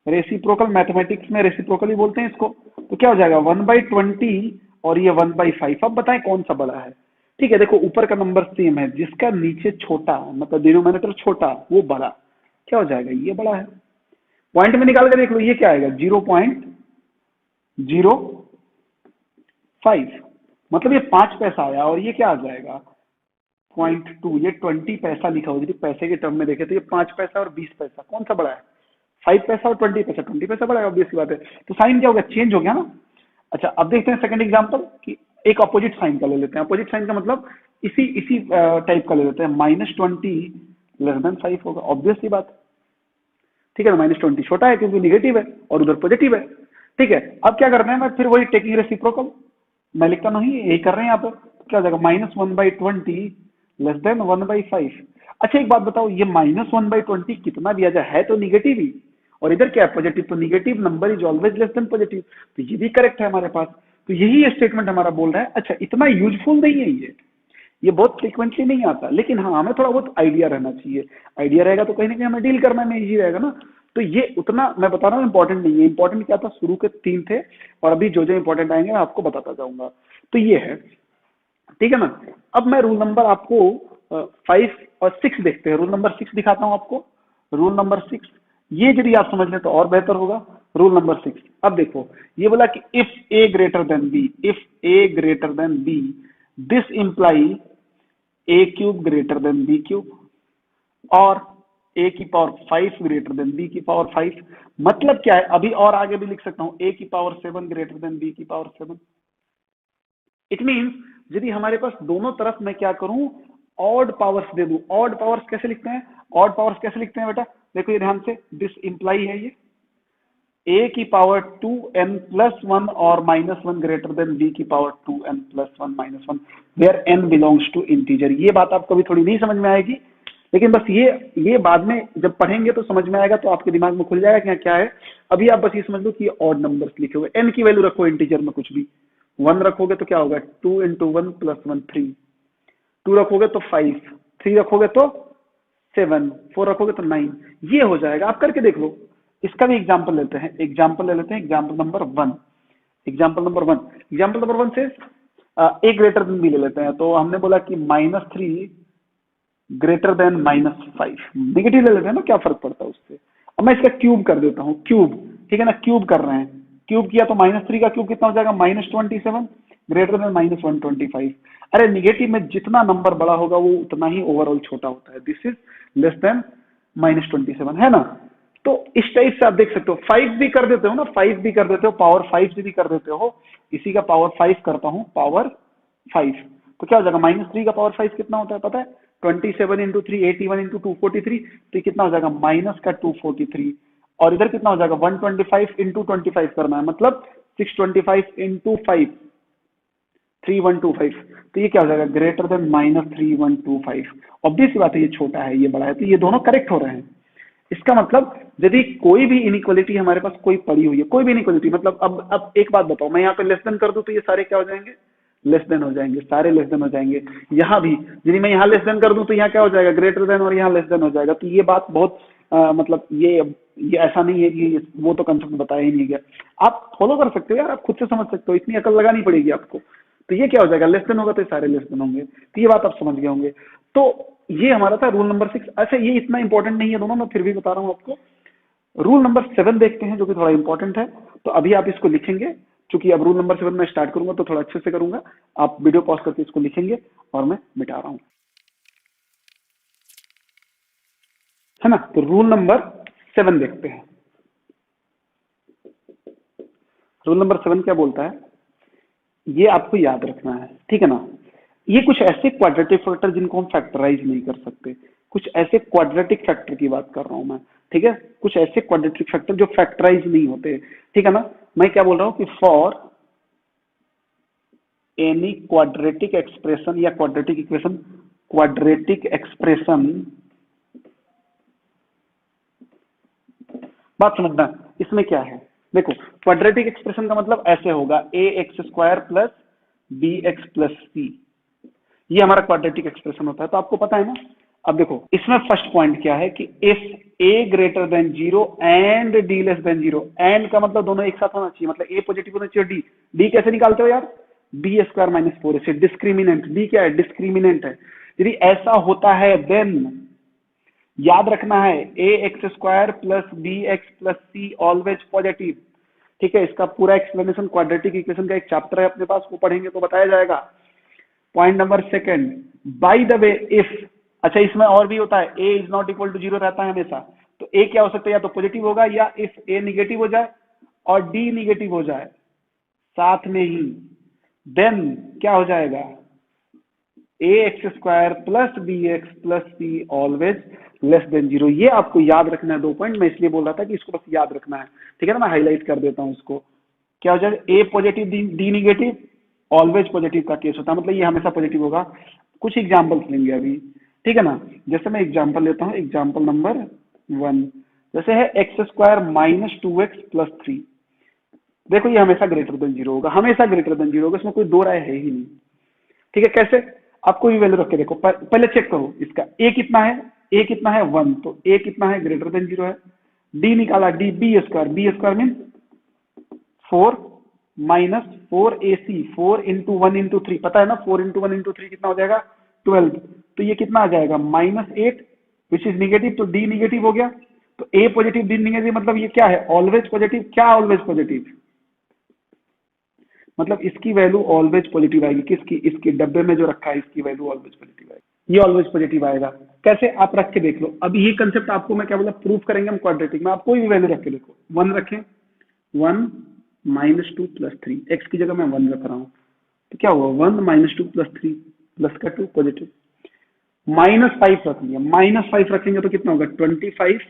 S1: reciprocal, mathematics में रेसिप्रोकल ही बोलते हैं इसको। तो क्या हो जाएगा 1/20 और ये 1/5। अब बताएं कौन सा बड़ा है। ठीक है, देखो ऊपर का नंबर सेम है, जिसका नीचे छोटा मतलब डिनोमिनेटर छोटा वो बड़ा, क्या हो जाएगा, ये बड़ा है। पॉइंट में निकाल कर देख लो, ये क्या आएगा 0.05, मतलब ये 5 पैसा आया, और ये क्या आ जाएगा 0.2, ये 20 पैसा लिखा हो। यदि पैसे के टर्म में देखे तो ये 5 पैसा और 20 पैसा कौन सा बड़ा है, 5 पैसा और 20 पैसा, 20 पैसा बड़ा है, ऑब्वियस सी बात है। तो साइन क्या होगा, चेंज हो गया ना। अच्छा अब देखते हैं सेकंड एग्जांपल कि एक अपोजिट साइन का ले लेते हैं। अपोजिट साइन का मतलब इसी टाइप का ले लेते हैं, -20 <5 होगा, ऑब्वियस सी बात। ठीक है, -20 छोटा है क्योंकि निगेटिव है और उधर पॉजिटिव है। ठीक है, अब क्या करना है, मैं फिर वही टेकिंग रेसिप्रोकल, मैं लिखता नहीं, यही कर रहे हैं यहाँ पे। क्या हो जाएगा -1/20 <1/5। अच्छा एक बात बताओ, ये -1/20 कितना दिया जाए, है तो निगेटिव ही, और इधर क्या है पॉजिटिव, तो negative number is always less then positive, तो ये भी करेक्ट है हमारे पास। तो यही स्टेटमेंट हमारा बोल रहा है। अच्छा इतना यूजफुल नहीं है ये बहुत फ्रीक्वेंटली नहीं आता, लेकिन हाँ हमें थोड़ा बहुत आइडिया रहना चाहिए। आइडिया रहेगा तो कहीं ना कहीं हमें डील करने में इजी रहेगा ना। तो ये उतना मैं बता रहा हूँ इंपॉर्टेंट नहीं है। इंपॉर्टेंट क्या था, शुरू के 3 थे, और अभी जो जो इंपॉर्टेंट आएंगे मैं आपको बताता जाऊंगा। तो ये है, ठीक है ना। अब मैं रूल नंबर आपको 5 और 6 देखते हैं। रूल नंबर 6 दिखाता हूं आपको। रूल नंबर 6, ये यदि आप समझ लें तो और बेहतर होगा। रूल नंबर 6, अब देखो ये बोला कि if A greater than B, if A greater than B, this imply A cube greater than B cube, और ए की पावर 5 ग्रेटर देन बी की पावर 5। मतलब क्या है, अभी और आगे भी लिख सकता हूं, ए की पावर 7 ग्रेटर देन बी की पावर 7। इट मीन्स यदि हमारे पास दोनों तरफ मैं क्या करूं, ऑड पावर्स दे दूं। ऑड पावर्स कैसे लिखते हैं, ऑड पावर्स कैसे लिखते हैं बेटा, देखो ये ध्यान से, दिस इंप्लाई है ये a की पावर 2n+1 और -1 ग्रेटर देन b की power 2n+1 -1 where n belongs to integer. ये बात आपको भी थोड़ी नहीं समझ में आएगी, लेकिन बस ये बाद में जब पढ़ेंगे तो समझ में आएगा, तो आपके दिमाग में खुल जाएगा कि क्या है। अभी आप बस ये समझ लो कि ये ऑड नंबर्स लिखे हुए, n की वैल्यू रखो इंटीजर में कुछ भी, 1 रखोगे तो क्या होगा 2 × 1 + 1 3, 2 रखोगे तो 5, 3 रखोगे तो 7, 4 रखोगे तो 9, ये हो जाएगा। आप करके देख लो। इसका भी एग्जाम्पल लेते हैं, एग्जाम्पल ले लेते हैं, example number 1। Example number 1, example number 1 से ए ग्रेटर देन बी ले लेते हैं। तो हमने बोला कि -3 ग्रेटर देन -5, नेगेटिव ले लेते हैं ना, क्या फर्क पड़ता है उससे। अब मैं इसका क्यूब कर देता हूँ, क्यूब, ठीक है ना, क्यूब कर रहे हैं। क्यूब किया तो -3 का क्यूब कितना हो जाएगा, -27 ग्रेटर देन -125। अरे निगेटिव में जितना नंबर बड़ा होगा वो उतना ही ओवरऑल छोटा होता है। दिस इज लेस देन -27, है ना। तो इस टाइप से आप देख सकते हो, 5 भी कर देते हो ना, 5 भी कर देते हो, पावर 5 से भी कर देते हो। इसी का पावर 5 करता हूं, पावर 5, तो क्या हो जाएगा -3 का पावर 5 कितना होता है पता है, 27 × 3 81 × 243। तो ये कितना हो जाएगा -243, और इधर कितना हो जाएगा 125 × 25 करना है, मतलब 625 × 5 3125। तो ये क्या हो जाएगा ग्रेटर देन -3125। ऑब्वियस बात है ये छोटा है ये बड़ा है, तो ये दोनों करेक्ट हो रहे हैं। इसका मतलब यदि कोई भी इनइक्वालिटी हमारे पास कोई पड़ी हुई है, कोई भी इनइक्वालिटी, मतलब अब एक बात बताओ, मैं यहाँ पे लेस देन कर दूं तो ये सारे क्या हो जाएंगे, लेस देन हो जाएंगे, सारे लेस देन हो जाएंगे। यहाँ भी यदि मैं यहाँ लेस देन कर दूं तो यहाँ क्या हो जाएगा ग्रेटर देन, और यहाँ लेस देन हो जाएगा। तो ये बात बहुत मतलब ये ऐसा नहीं है कि वो तो कंसेप्ट बताया ही नहीं गया। आप फॉलो कर सकते हो यार, आप खुद से समझ सकते हो, इतनी अकल लगानी पड़ेगी आपको। तो ये क्या हो जाएगा, लेस देन होगा तो सारे लेस देन होंगे। तो ये बात आप समझ गए होंगे। तो ये हमारा था रूल नंबर 6। अच्छा ये इतना इंपॉर्टेंट नहीं है दोनों, मैं फिर भी बता रहा हूँ आपको। रूल नंबर 7 देखते हैं, जो कि थोड़ा इंपॉर्टेंट है। तो अभी आप इसको लिखेंगे, क्योंकि अब रूल नंबर 7 मैं स्टार्ट करूंगा तो थोड़ा अच्छे से करूंगा। आप वीडियो पॉज करके इसको लिखेंगे और मैं मिटा रहा हूं, है ना। तो रूल नंबर 7 देखते हैं। रूल नंबर 7 क्या बोलता है, ये आपको याद रखना है, ठीक है ना। ये कुछ ऐसे क्वाड्रेटिक फैक्टर जिनको हम फैक्टराइज नहीं कर सकते, कुछ ऐसे क्वाड्रेटिक फैक्टर की बात कर रहा हूं मैं, ठीक है। कुछ ऐसे क्वाड्रेटिक फैक्टर जो फैक्टराइज नहीं होते, ठीक है ना। मैं क्या बोल रहा हूं कि फॉर एनी क्वाड्रेटिक एक्सप्रेशन या क्वाड्रेटिक इक्वेशन, क्वाड्रेटिक एक्सप्रेशन, बात समझना इसमें क्या है। देखो क्वाड्रेटिक एक्सप्रेशन का मतलब ऐसे होगा A X square plus B X plus C, ये हमारा क्वाड्रेटिक एक्सप्रेशन होता है, तो आपको पता है ना। अब देखो इसमें फर्स्ट पॉइंट क्या है कि if A greater then 0 and D less than 0, and का मतलब दोनों एक साथ होना चाहिए, मतलब ए पॉजिटिव होना चाहिए, डी कैसे निकालते हो यार, बी स्क्वायर माइनस 4 से, डिस्क्रिमिनेंट, डी क्या है, डिस्क्रिमिनेंट है। यदि ऐसा होता है देन याद रखना है A X square plus B X plus C always positive. ठीक है, इसका पूरा एक्सप्लेनेशन क्वाड्रेटिक इक्वेशन का एक चैप्टर है अपने पास, वो पढ़ेंगे तो बताया जाएगा। Point number second, by the way if, अच्छा इसमें और भी होता है, ए इज नॉट इक्वल टू 0 रहता है हमेशा, तो ए क्या हो सकता है, या तो पॉजिटिव होगा, या इफ ए निगेटिव हो जाए और डी निगेटिव हो जाए साथ में ही, देन क्या हो जाएगा, A X square plus B X plus C always less than 0। ये आपको याद रखना है, 2 पॉइंट मैं इसलिए बोल रहा था कि इसको बस याद रखना है। ठीक है ना, मैं हाईलाइट कर देता हूं इसको। क्या हो जाएगा, A positive D negative always positive का केस होता है, मतलब ये हमेशा पॉजिटिव होगा। कुछ एग्जांपल्स लेंगे अभी, ठीक है ना। जैसे मैं एग्जांपल लेता हूं, एग्जांपल नंबर 1, जैसे है x square minus 2x plus 3। देखो ये हमेशा ग्रेटर देन 0 होगा, हमेशा ग्रेटर देन 0 होगा, इसमें कोई दो राय है ही नहीं। ठीक है, कैसे, आपको भी वैल्यू रख के देखो, पहले चेक करो इसका, ए कितना है, ए कितना है 1, तो ए कितना है, ग्रेटर देन 0 है। डी निकाला, D B square mean 4 minus 4ac, 4 into 1 into 3, पता है ना 4 इंटू 1 इंटू 3 कितना हो जाएगा, 12, तो ये कितना आ जाएगा -8 विच इज निगेटिव, तो डी निगेटिव हो गया। तो ए पॉजिटिव डी निगेटिव मतलब ये क्या है, ऑलवेज पॉजिटिव। क्या ऑलवेज पॉजिटिव मतलब इसकी वैल्यू ऑलवेज पॉजिटिव आएगी, किसकी, इसके डब्बे में जो रखा है इसकी वैल्यू ऑलवेज पॉजिटिव आएगी, ये ऑलवेज पॉजिटिव आएगा। कैसे, आप रख के देख लो। अब ये कंसेप्ट आपको मैं क्या बोला, प्रूफ करेंगे हम क्वाड्रेटिक में। आप कोई भी वैल्यू रख के देखो, 1 रखें, 1 -2 प्लस 3, एक्स की जगह मैं 1 रख रहा हूँ, तो क्या हुआ, 1 -2 प्लस 3 प्लस का 2 पॉजिटिव, -5 रख लिया, -5 रखेंगे तो कितना होगा, 25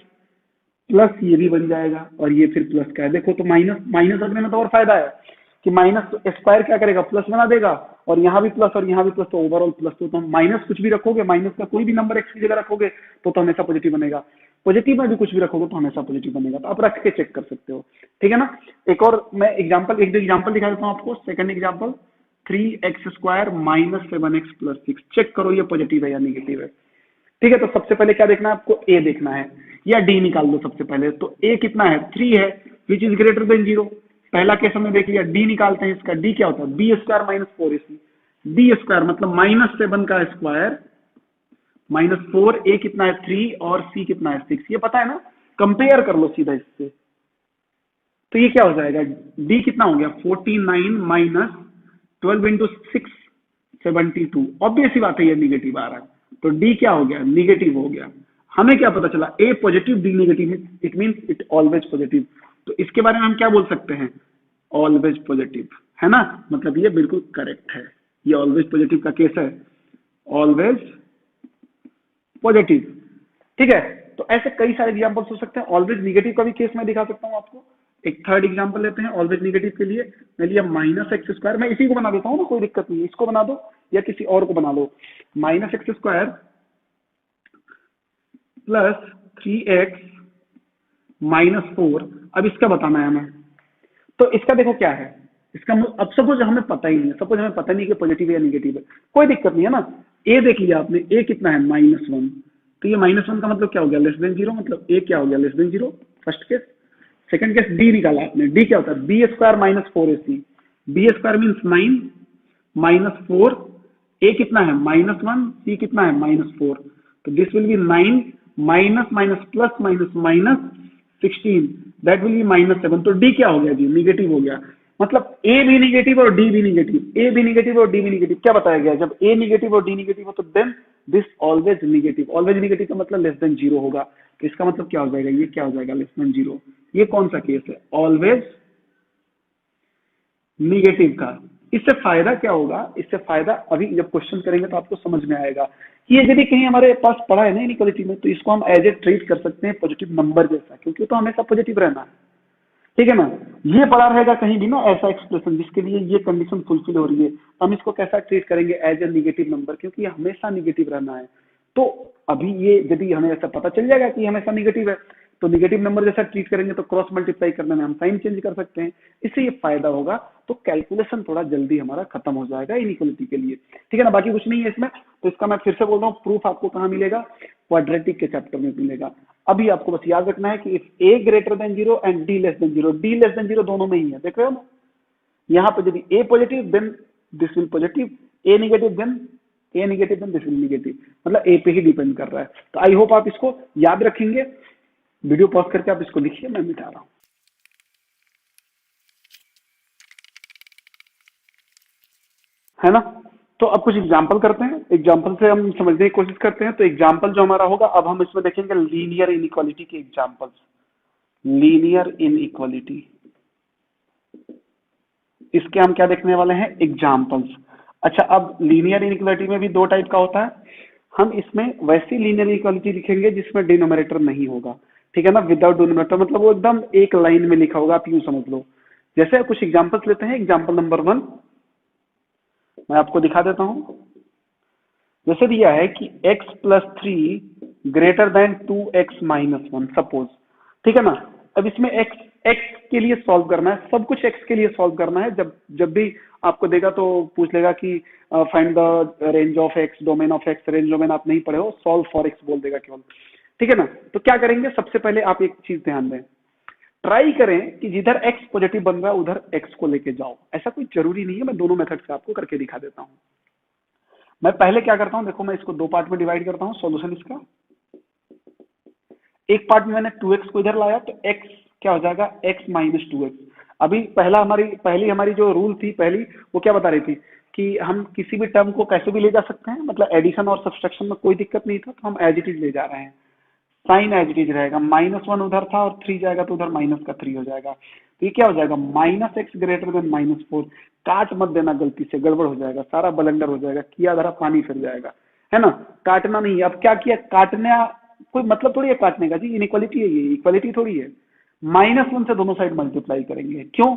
S1: प्लस ये भी बन जाएगा और ये फिर प्लस का है। देखो तो माइनस रखने में तो और फायदा है कि माइनस स्क्वायर क्या करेगा, प्लस बना देगा, और यहाँ भी प्लस और यहाँ भी प्लस, तो ओवरऑल प्लस। तो तुम माइनस कुछ भी रखोगे, माइनस का कोई भी नंबर एक्स की जगह रखोगे तो हमेशा पॉजिटिव बनेगा, पॉजिटिव में भी कुछ भी रखोगे तो हमेशा पॉजिटिव बनेगा। तो आप रख के चेक कर सकते हो, ठीक है ना। एक और मैं एग्जाम्पल दिखा देता हूँ आपको। Second example, 3x square minus 7x plus 6, check करो ये पॉजिटिव है या निगेटिव है। ठीक है, तो सबसे पहले क्या देखना है आपको, ए देखना है या डी निकाल दो सबसे पहले। तो ए कितना है, 3 है विच इज ग्रेटर देन 0, पहला केस हमने देख लिया। डी निकालते हैं, इसका डी क्या होता है, B square minus 4ac, B square मतलब -7 का स्क्वायर -4, ए कितना है 3 और सी कितना है 6, ये पता है ना, कंपेयर कर लो सीधा इससे। तो ये क्या हो जाएगा, डी कितना हो गया 49 माइनस 12 इंटू 6 72, ऑब्वियस ही बात है ये निगेटिव आ रहा है, तो डी क्या हो गया, निगेटिव हो गया। हमें क्या पता चला, A positive D negative, it means it always positive. तो इसके बारे में हम क्या बोल सकते हैं, ऑलवेज पॉजिटिव, है ना, मतलब ये बिल्कुल करेक्ट है, ये ऑलवेज पॉजिटिव का केस है, ऑलवेज पॉजिटिव। ठीक है, तो ऐसे कई सारे एग्जांपल्स हो सकते हैं। ऑलवेज निगेटिव का भी केस मैं दिखा सकता हूं आपको। एक थर्ड एग्जांपल लेते हैं ऑलवेज निगेटिव के लिए। मैं लिया -x स्क्वायर, मैं इसी को बना देता हूँ ना, कोई दिक्कत नहीं है, इसको बना दो या किसी और को बना लो। -x स्क्वायर प्लस 3x -4, अब इसका बताना है हमें। तो इसका देखो क्या है, इसका अब सपोज हमें पता ही नहीं है, सपोज हमें पता नहीं कि पॉजिटिव है या निगेटिव है, कोई दिक्कत नहीं है ना। ए देख लिया आपने, ए कितना है -1, तो ये -1 का मतलब क्या हो गया, लेस देन 0, मतलब ए क्या हो गया, less than 0, first case. Second case, D निकाला आपने, डी क्या होता है, B square minus 4ac, B square means 9 -4, A कितना है -1, सी कितना है -4, तो this will be 9 minus minus plus minus minus 16, that will be -7। तो डी क्या हो गया जी, निगेटिव हो गया। मतलब ए भी निगेटिव और डी भी निगेटिव, ए भी निगेटिव और डी भी निगेटिव। क्या बताया गया, जब ए निगेटिव और डी निगेटिव हो तो then this always negative. Always negative का मतलब लेस देन 0 होगा, तो इसका मतलब क्या हो जाएगा, ये क्या हो जाएगा, लेस देन 0। ये कौन सा केस है, ऑलवेज निगेटिव का। इससे फायदा क्या होगा, इससे फायदा अभी जब क्वेश्चन करेंगे तो आपको समझ में आएगा कि ये यदि कहीं हमारे पास पड़ा है ना इनइक्वालिटी में, तो इसको हम एज ए ट्रीट कर सकते हैं पॉजिटिव नंबर जैसा, क्योंकि तो हमेशा पॉजिटिव रहना है। ठीक है ना। ये पड़ा रहेगा कहीं भी ना ऐसा एक्सप्रेशन जिसके लिए ये कंडीशन फुलफिल हो रही है, हम इसको कैसा ट्रीट करेंगे, एज ए निगेटिव नंबर, क्योंकि ये हमेशा निगेटिव रहना है। तो अभी ये यदि हमें ऐसा पता चल जाएगा कि हमेशा निगेटिव है, तो निगेटिव नंबर जैसा ट्रीट करेंगे तो क्रॉस मल्टीप्लाई करने में हम साइन चेंज कर सकते हैं, इससे ये फायदा होगा। तो कैलकुलेशन थोड़ा जल्दी हमारा खत्म हो जाएगा इनइक्वालिटी के लिए, ठीक है ना। बाकी कुछ नहीं है इसमें। तो इसका मैं फिर से बोल रहा हूँ, प्रूफ आपको कहाँ मिलेगा, क्वाड्रेटिक के चैप्टर में मिलेगा। अभी आपको बस याद रखना है कि if A greater than zero and D less than zero, D less than zero दोनों में ही है, देख रहे हो ना। यहाँ पे यदि A positive then this will positive, A negative then this will negative, मतलब ए पे ही डिपेंड कर रहा है। तो आई होप आप इसको याद रखेंगे। वीडियो पॉज करके आप इसको लिखिए, मैं मिटा रहा हूं, है ना। तो अब कुछ एग्जाम्पल करते हैं, एग्जाम्पल से हम समझने की कोशिश करते हैं। तो एग्जाम्पल जो हमारा होगा, अब हम इसमें देखेंगे लीनियर इनइक्वालिटी के एग्जाम्पल्स। लीनियर इनइक्वालिटी, इसके हम क्या देखने वाले हैं, एग्जाम्पल्स। अच्छा, अब लीनियर इनइक्वालिटी में भी दो टाइप का होता है। हम इसमें वैसी लीनियर इनइक्वालिटी लिखेंगे जिसमें डिनोमिनेटर नहीं होगा, ठीक है ना, विदाउट डिनोमिनेटर, मतलब वो एकदम एक लाइन में लिखा होगा, आप यूं समझ लो। जैसे कुछ एग्जाम्पल्स लेते हैं। एग्जाम्पल नंबर 1 मैं आपको दिखा देता हूं। जैसे दिया है कि x plus 3 greater than 2x minus 1, suppose, ठीक है ना। अब इसमें x के लिए सॉल्व करना है, सब कुछ x के लिए सॉल्व करना है। जब जब भी आपको देगा तो पूछ लेगा कि find the range of x, domain of x, range domain आप नहीं पढ़े हो, सॉल्व फॉर x बोल देगा केवल, ठीक है ना। तो क्या करेंगे, सबसे पहले आप एक चीज ध्यान दें, ट्राई करें कि जिधर x पॉजिटिव बन रहा है उधर x को लेके जाओ। ऐसा कोई जरूरी नहीं है, मैं दोनों मेथड से आपको करके दिखा देता हूं। मैं पहले क्या करता हूं, देखो मैं इसको दो पार्ट में डिवाइड करता हूं सॉल्यूशन इसका। एक पार्ट में मैंने 2x को इधर लाया, तो x क्या हो जाएगा, x माइनस 2x। अभी पहली हमारी जो रूल थी पहली, वो क्या बता रही थी कि हम किसी भी टर्म को कैसे भी ले जा सकते हैं, मतलब एडिशन और सब्सट्रैक्शन में कोई दिक्कत नहीं था, तो हम एज इट इज ले जा रहे हैं। साइन एज इट इज रहेगा, -1 उधर था और 3 जाएगा तो उधर -3 हो जाएगा। तो ये क्या हो जाएगा, -x ग्रेटर देन -4। काट मत देना गलती से, गड़बड़ हो जाएगा, सारा बलंडर हो जाएगा, किया धरा पानी फिर जाएगा, है ना। काटना नहीं। अब क्या किया, काटना कोई मतलब थोड़ी है काटने का जी, इनइक्वालिटी है, ये इक्वालिटी थोड़ी है। -1 से दोनों साइड मल्टीप्लाई करेंगे, क्यों,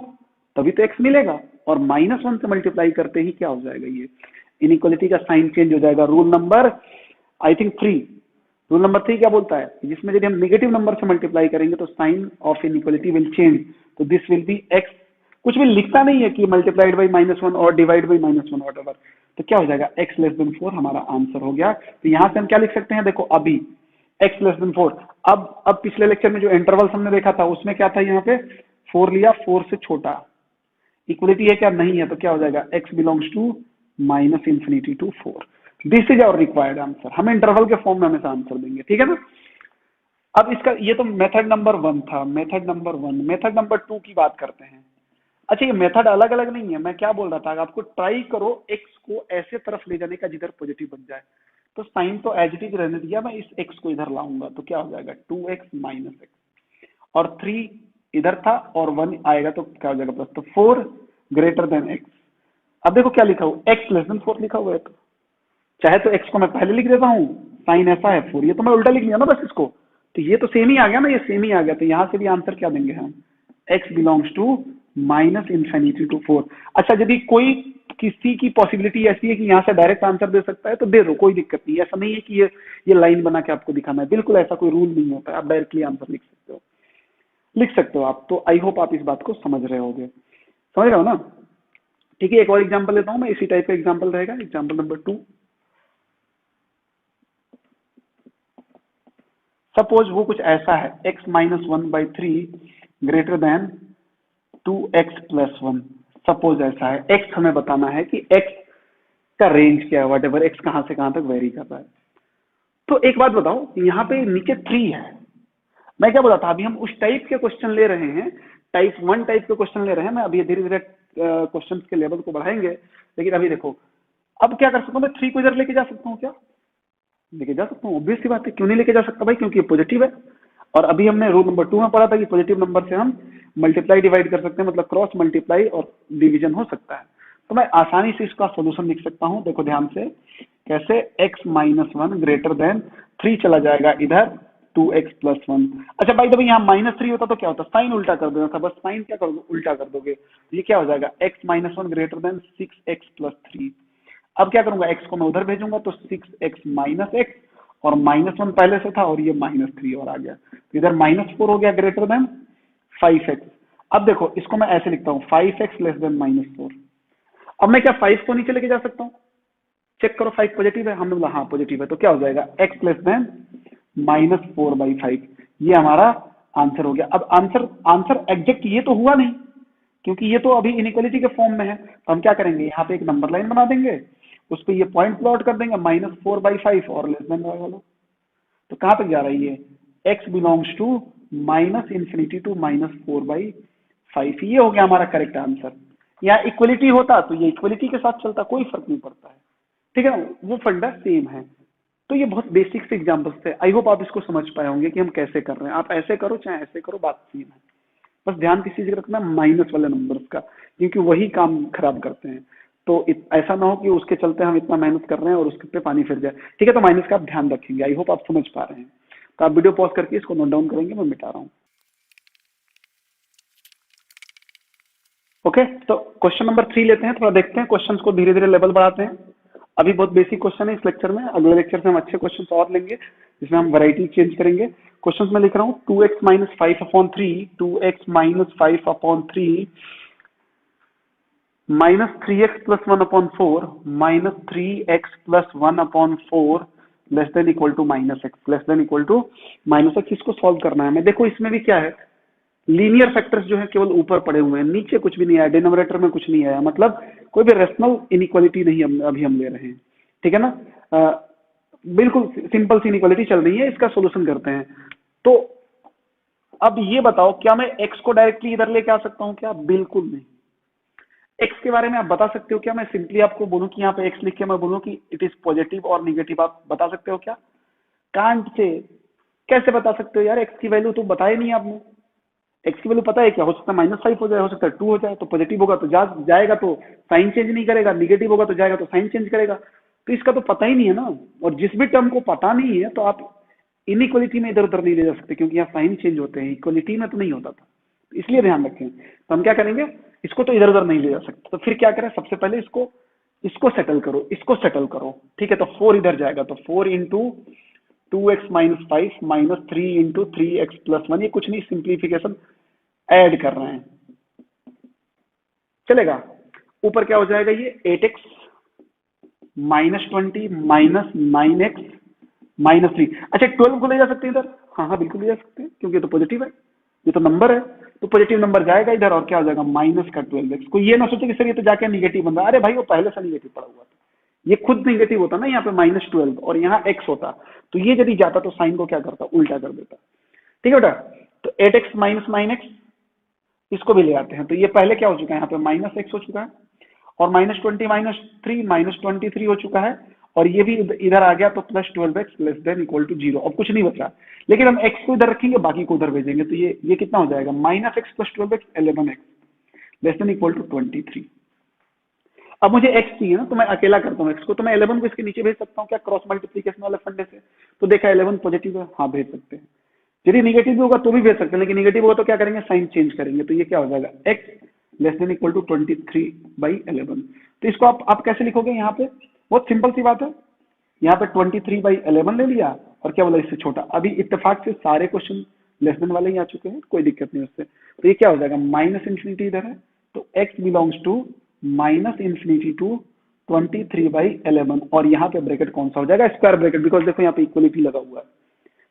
S1: तभी तो x मिलेगा। और -1 से मल्टीप्लाई करते ही क्या हो जाएगा, ये इनइक्वालिटी का साइन चेंज हो जाएगा। Rule number I think 3, rule number 3 क्या बोलता है, जिसमें यदि हम नेगेटिव नंबर से मल्टीप्लाई करेंगे तो sign of inequality will change, तो दिस विल बी x। कुछ भी लिखता नहीं है कि मल्टीप्लाइड बाई -1 और डिवाइड बाई -1 वॉटएवर। तो क्या हो जाएगा, x लेस देन 4 हमारा आंसर हो गया। तो यहां से हम क्या लिख सकते हैं, देखो अभी x लेस देन 4। अब पिछले लेक्चर में जो इंटरवल हमने देखा था उसमें क्या था, यहाँ पे 4 लिया, 4 से छोटा, इक्वलिटी है क्या, नहीं है, तो क्या हो जाएगा, x belongs to -∞ to 4। This is our required answer. हम इंटरवल के फॉर्म में हमेशा आंसर देंगे, ठीक है ना। अब इसका ये तो मेथड नंबर 1 था, मेथड नंबर 1। मेथड नंबर 2 की बात करते हैं। अच्छा, ये मेथड अलग अलग नहीं है, मैं क्या बोल रहा था, आपको ट्राई करो x को ऐसे तरफ ले जाने का जिधर पॉजिटिव बन जाए। तो साइन तो एज इट इज रहने दिया, मैं इस x को इधर लाऊंगा, तो क्या हो जाएगा, 2x माइनस x, और 3 इधर था और 1 आएगा तो क्या हो जाएगा प्लस, तो 4 ग्रेटर देन x। अब देखो क्या लिखा हुआ, x लेस देन 4 लिखा हुआ है, तो चाहे तो x को मैं पहले लिख देता हूँ, साइन ऐसा है 4, ये तो मैं उल्टा लिख लिया ना बस इसको, तो ये तो सेम ही आ गया ना, ये सेम ही आ गया। तो यहाँ से भी आंसर क्या देंगे हम, x बिलोंग्स टू -∞ टू 4। अच्छा, यदि कोई किसी की पॉसिबिलिटी ऐसी है कि यहाँ से डायरेक्ट आंसर दे सकता है तो दे दो, कोई दिक्कत नहीं। ऐसा नहीं है कि ये लाइन बना के आपको दिखाना है, बिल्कुल ऐसा कोई रूल नहीं होता है, आप डायरेक्टली आंसर लिख सकते हो आप। तो आई होप आप इस बात को समझ रहे होगे, समझ रहे हो ना। ठीक है, एक और एग्जाम्पल लेता हूं मैं, इसी टाइप का एग्जाम्पल रहेगा, एग्जाम्पल नंबर 2। सपोज वो कुछ ऐसा है, x minus 1/3 greater than 2x plus 1। Suppose ऐसा है, x हमें बताना है कि x का रेंज क्या है, वट एवर x कहां से कहां तक वेरी कर रहा है। तो एक बात बताओ, यहाँ पे नीचे 3 है, मैं क्या बोला था, अभी हम उस टाइप के क्वेश्चन ले रहे हैं, टाइप 1 टाइप के क्वेश्चन ले रहे हैं। मैं अभी धीरे धीरे क्वेश्चन के लेवल को बढ़ाएंगे, लेकिन अभी देखो, अब क्या कर सकता हूँ मैं, 3 को इधर लेके जा सकता हूँ, क्या लेके जा सकता हूँ, ऑब्वियस सी बात है, क्यों नहीं लेके जा सकता भाई, क्योंकि ये पॉजिटिव है। और अभी हमने रूल नंबर 2 में पढ़ा था कि पॉजिटिव नंबर से हम मल्टीप्लाई डिवाइड कर सकते हैं, मतलब क्रॉस मल्टीप्लाई और डिवीजन हो सकता है। तो मैं आसानी से इसका सोल्यूशन लिख सकता हूँ, देखो ध्यान से कैसे, x माइनस 1 ग्रेटर देन 3 चला जाएगा इधर, 2x प्लस 1। अच्छा भाई, जब यहाँ -3 होता तो क्या होता, साइन उल्टा कर देना था, बस साइन क्या कर दो, उल्टा कर दोगे, तो ये क्या हो जाएगा x minus 1 greater then 6x plus 3। अब क्या करूंगा, x को मैं उधर भेजूंगा तो 6x माइनस एक्स, और -1 पहले से था और ये -3 और आ गया, तो इधर -4 हो गया ग्रेटर देन 5x। अब देखो इसको मैं ऐसे लिखता हूँ 5x लेस देन -4। अब मैं क्या 5 को नीचे लेके जा सकता हूँ, चेक करो 5 पॉजिटिव है, हमने बोला हाँ पॉजिटिव है, तो क्या हो जाएगा x लेस देन -4/5। ये हमारा आंसर हो गया। अब आंसर आंसर एग्जैक्ट ये तो हुआ नहीं, क्योंकि ये तो अभी इनइक्वालिटी के फॉर्म में है, तो हम क्या करेंगे, यहाँ पे एक नंबर लाइन बना देंगे, उस पर ये पॉइंट प्लॉट कर देंगे -4/5 और लेस देन वाला। तो कहां तक जा रहा है ये, x बिलोंग्स टू -∞ टू -4/5। ये हो गया हमारा करेक्ट आंसर। यहाँ इक्वलिटी होता तो ये इक्वलिटी के साथ चलता, कोई फर्क नहीं पड़ता है, ठीक है, वो फंडा सेम है। तो ये बहुत बेसिक से एग्जांपल्स थे, आई होप आप इसको समझ पाए होंगे कि हम कैसे कर रहे हैं। आप ऐसे करो चाहे ऐसे करो, बात सेम है, बस ध्यान किस चीज का रखना, माइनस वाले नंबर्स का, क्योंकि वही काम खराब करते हैं। तो ऐसा ना हो कि उसके चलते हम इतना मेहनत कर रहे हैं और उसके पे पानी फिर जाए, ठीक है। तो माइनस का आप ध्यान रखेंगे, आई होप आप समझ पा रहे हैं। तो आप वीडियो पॉज करके इसको नोट डाउन करेंगे, मैं मिटा रहा हूँ। ओके, तो क्वेश्चन नंबर 3 लेते हैं, थोड़ा देखते हैं, क्वेश्चंस को धीरे धीरे लेवल बढ़ाते हैं। अभी बहुत बेसिक क्वेश्चन है इस लेक्चर में, अगले लेक्चर से हम अच्छे क्वेश्चन और लेंगे जिसमें हम वैरायटी चेंज करेंगे। क्वेश्चन में लिख रहा हूँ 2x minus 5/3, 2x minus 5/3 -3x plus 1/4 -3x plus 1/4 less than equal to -x, less than equal to -x। इसको सॉल्व करना है हमें। देखो इसमें भी क्या है, लीनियर फैक्टर्स जो है केवल ऊपर पड़े हुए हैं, नीचे कुछ भी नहीं आया, डिनोमिनेटर में कुछ नहीं आया, मतलब कोई भी रेशनल इनइक्वालिटी नहीं अभी हम ले रहे हैं, ठीक है ना। बिल्कुल सिंपल सी इनइक्वालिटी चल रही है, इसका सोल्यूशन करते हैं। तो अब ये बताओ, क्या मैं x को डायरेक्टली इधर लेके आ सकता हूँ क्या, बिल्कुल नहीं। x के बारे में आप बता सकते हो क्या, मैं सिंपली आपको बोलूं कि यहाँ पे x लिख के मैं बोलूं कि इट इज पॉजिटिव और निगेटिव, आप बता सकते हो क्या, कांट से कैसे बता सकते हो यार, x की वैल्यू तो बताया नहीं आपने। एक्स की वैल्यू पता है क्या, हो सकता है -5 हो जाए, हो सकता है 2 हो जाए, तो पॉजिटिव होगा तो जाएगा तो साइन चेंज नहीं करेगा, निगेटिव होगा तो जाएगा तो साइन चेंज करेगा। तो इसका तो पता ही नहीं है ना, और जिस भी टर्म को पता नहीं है तो आप इनइक्वालिटी में इधर उधर नहीं ले जा सकते, क्योंकि यहाँ साइन चेंज होते हैं, इक्वलिटी में तो नहीं होता था, इसलिए ध्यान रखें। तो हम क्या करेंगे, इसको तो इधर उधर नहीं ले जा सकते, तो फिर क्या करें, सबसे पहले इसको सेटल करो, इसको सेटल करो, ठीक है। तो 4 इधर जाएगा, तो 4 into 2x minus 5 minus 3 into 3x plus 1, ये कुछ नहीं, सिंप्लीफिकेशन ऐड कर रहे हैं, चलेगा। ऊपर क्या हो जाएगा, ये 8x minus 20 minus 9x minus 3। अच्छा 12 को ले जा सकते हैं इधर, हाँ हाँ बिल्कुल ले जा सकते हैं, क्योंकि ये तो पॉजिटिव है, ये तो नंबर है, तो पॉजिटिव नंबर जाएगा इधर, और क्या हो जाएगा माइनस का 12x। कोई ये ना सोचे कि सर ये तो जाके निगेटिव बन रहा है, अरे भाई वो पहले से निगेटिव पड़ा हुआ था, ये खुद निगेटिव होता ना, यहाँ पे -12 और यहाँ x होता, तो ये यदि जाता तो साइन को क्या करता, उल्टा कर देता, ठीक है बेटा। तो 8x माइनस 9x, इसको भी ले आते हैं, तो ये पहले क्या हो चुका है, यहाँ पे -x हो चुका है, और -20 -3 -23 हो चुका है, और ये भी इधर आ गया, तो +12x less than equal to 0। अब कुछ नहीं बचा, लेकिन हम x को इधर रखेंगे, बाकी को उधर भेजेंगे, तो ये कितना हो जाएगा, -x + 12x 11x less than equal to 23। अब मुझे x चाहिए ना, तो मैं अकेला करता हूँ x को, तो मैं 11 को इसके नीचे भेज सकता हूँ क्या, क्रॉस मल्टीप्लीकेशन वाले फंडे से। तो देखा 11 पॉजिटिव है, हाँ भेज सकते हैं। यदि निगेटिव भी होगा तो भी भेज सकते हैं, लेकिन निगेटिव होगा तो क्या करेंगे, साइन चेंज करेंगे, तो ये क्या हो जाएगा, x less than equal to 23/11। तो इसको आप कैसे लिखोगे, यहाँ पे बहुत सिंपल सी बात है, यहाँ पे 23/11 ले लिया, और क्या बोला, इससे छोटा। अभी इत्तेफाक से सारे क्वेश्चन लेस देन वाले ही आ चुके हैं, कोई दिक्कत नहीं उससे। तो ये क्या हो जाएगा, -∞ इधर है, तो x बिलोंग्स टू -∞ टू 23/11, और यहाँ पे ब्रैकेट कौन सा हो जाएगा, स्क्वायर ब्रैकेट, बिकॉज देखो यहाँ पे इक्वलिटी लगा हुआ है,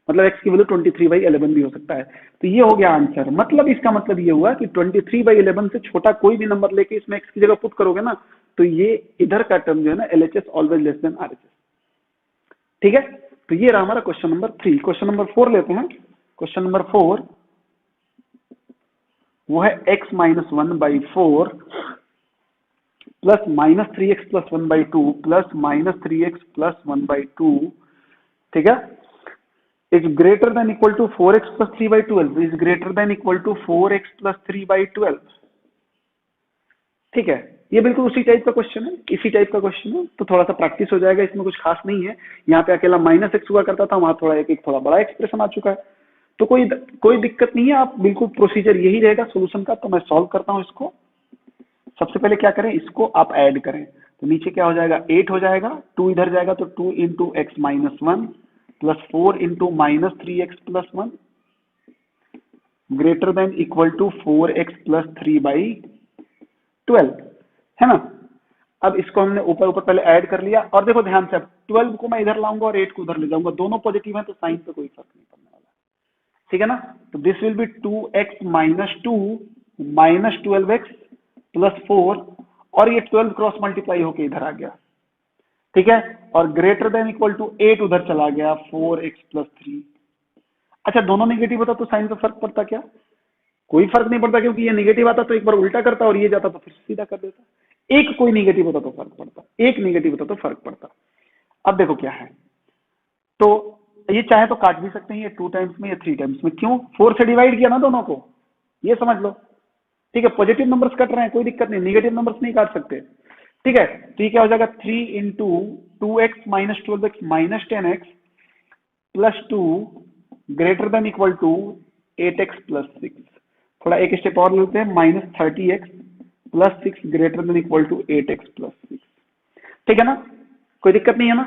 S1: मतलब x की वैल्यू 23/11 भी हो सकता है। तो ये हो गया आंसर, मतलब इसका मतलब ये हुआ कि 23/11 से छोटा कोई भी नंबर लेके इसमें x की जगह पुट करोगे ना, तो ये इधर का टर्म जो है ना, LHS always less then RHS, ठीक है। तो ये रहा हमारा क्वेश्चन नंबर 3। क्वेश्चन नंबर 4 लेते हैं। क्वेश्चन नंबर 4 वो है x minus 1/4 plus -3x plus 1/2 plus -3x plus 1/2, ठीक है, is greater than equal to 4x plus 3/12, is greater than equal to 4x plus 3/12, ठीक है। ये बिल्कुल उसी टाइप का क्वेश्चन है, इसी टाइप का क्वेश्चन है, तो थोड़ा सा प्रैक्टिस हो जाएगा, इसमें कुछ खास नहीं है। यहाँ पे अकेला -x हुआ करता था, वहां थोड़ा एक थोड़ा बड़ा एक्सप्रेशन आ चुका है, तो कोई दिक्कत नहीं है। आप बिल्कुल प्रोसीजर यही रहेगा सोल्यूशन का। तो मैं सॉल्व करता हूँ इसको। सबसे पहले क्या करें, इसको आप ऐड करें, तो नीचे क्या हो जाएगा, 8 हो जाएगा, 2 इधर जाएगा तो 2 into x minus 1 plus 4 into minus 3x plus 1 greater than equal to 4x plus 3/12, है ना। अब इसको हमने ऊपर ऊपर पहले ऐड कर लिया, और देखो ध्यान से, अब 12 को मैं इधर लाऊंगा और 8 को उधर ले जाऊंगा, दोनों पॉजिटिव हैं तो साइन पे कोई फर्क नहीं पड़ने वाला, ठीक है ना। तो this will B 2x minus 2 minus 12x plus 4, और ये 12 क्रॉस मल्टीप्लाई होके इधर आ गया, ठीक है, और ग्रेटर देन इक्वल टू 8 उधर चला गया, 4x प्लस 3। अच्छा, दोनों नेगेटिव होता तो साइन पे फर्क पड़ता क्या? कोई फर्क नहीं पड़ता, क्योंकि ये नेगेटिव आता तो एक बार उल्टा करता और ये जाता तो फिर सीधा कर देता। एक कोई नेगेटिव होता तो फर्क पड़ता, एक नेगेटिव होता तो फर्क पड़ता। अब देखो क्या है, तो ये चाहे तो काट भी सकते हैं, ये 2 टाइम्स में या 3 टाइम्स में, क्यों? 4 से डिवाइड किया ना दोनों को, ये समझ लो, ठीक है। पॉजिटिव नंबर्स कट रहे हैं, कोई दिक्कत नहीं, नेगेटिव नंबर्स नहीं काट सकते, ठीक है। तो ये क्या हो जाएगा, 3 into 2x minus 12x minus 10x plus 2 greater than equal to 8x plus 6। थोड़ा एक स्टेप और लेते हैं, minus 30x plus 6 greater than equal to 8x plus 6, ठीक है ना, कोई दिक्कत नहीं है ना।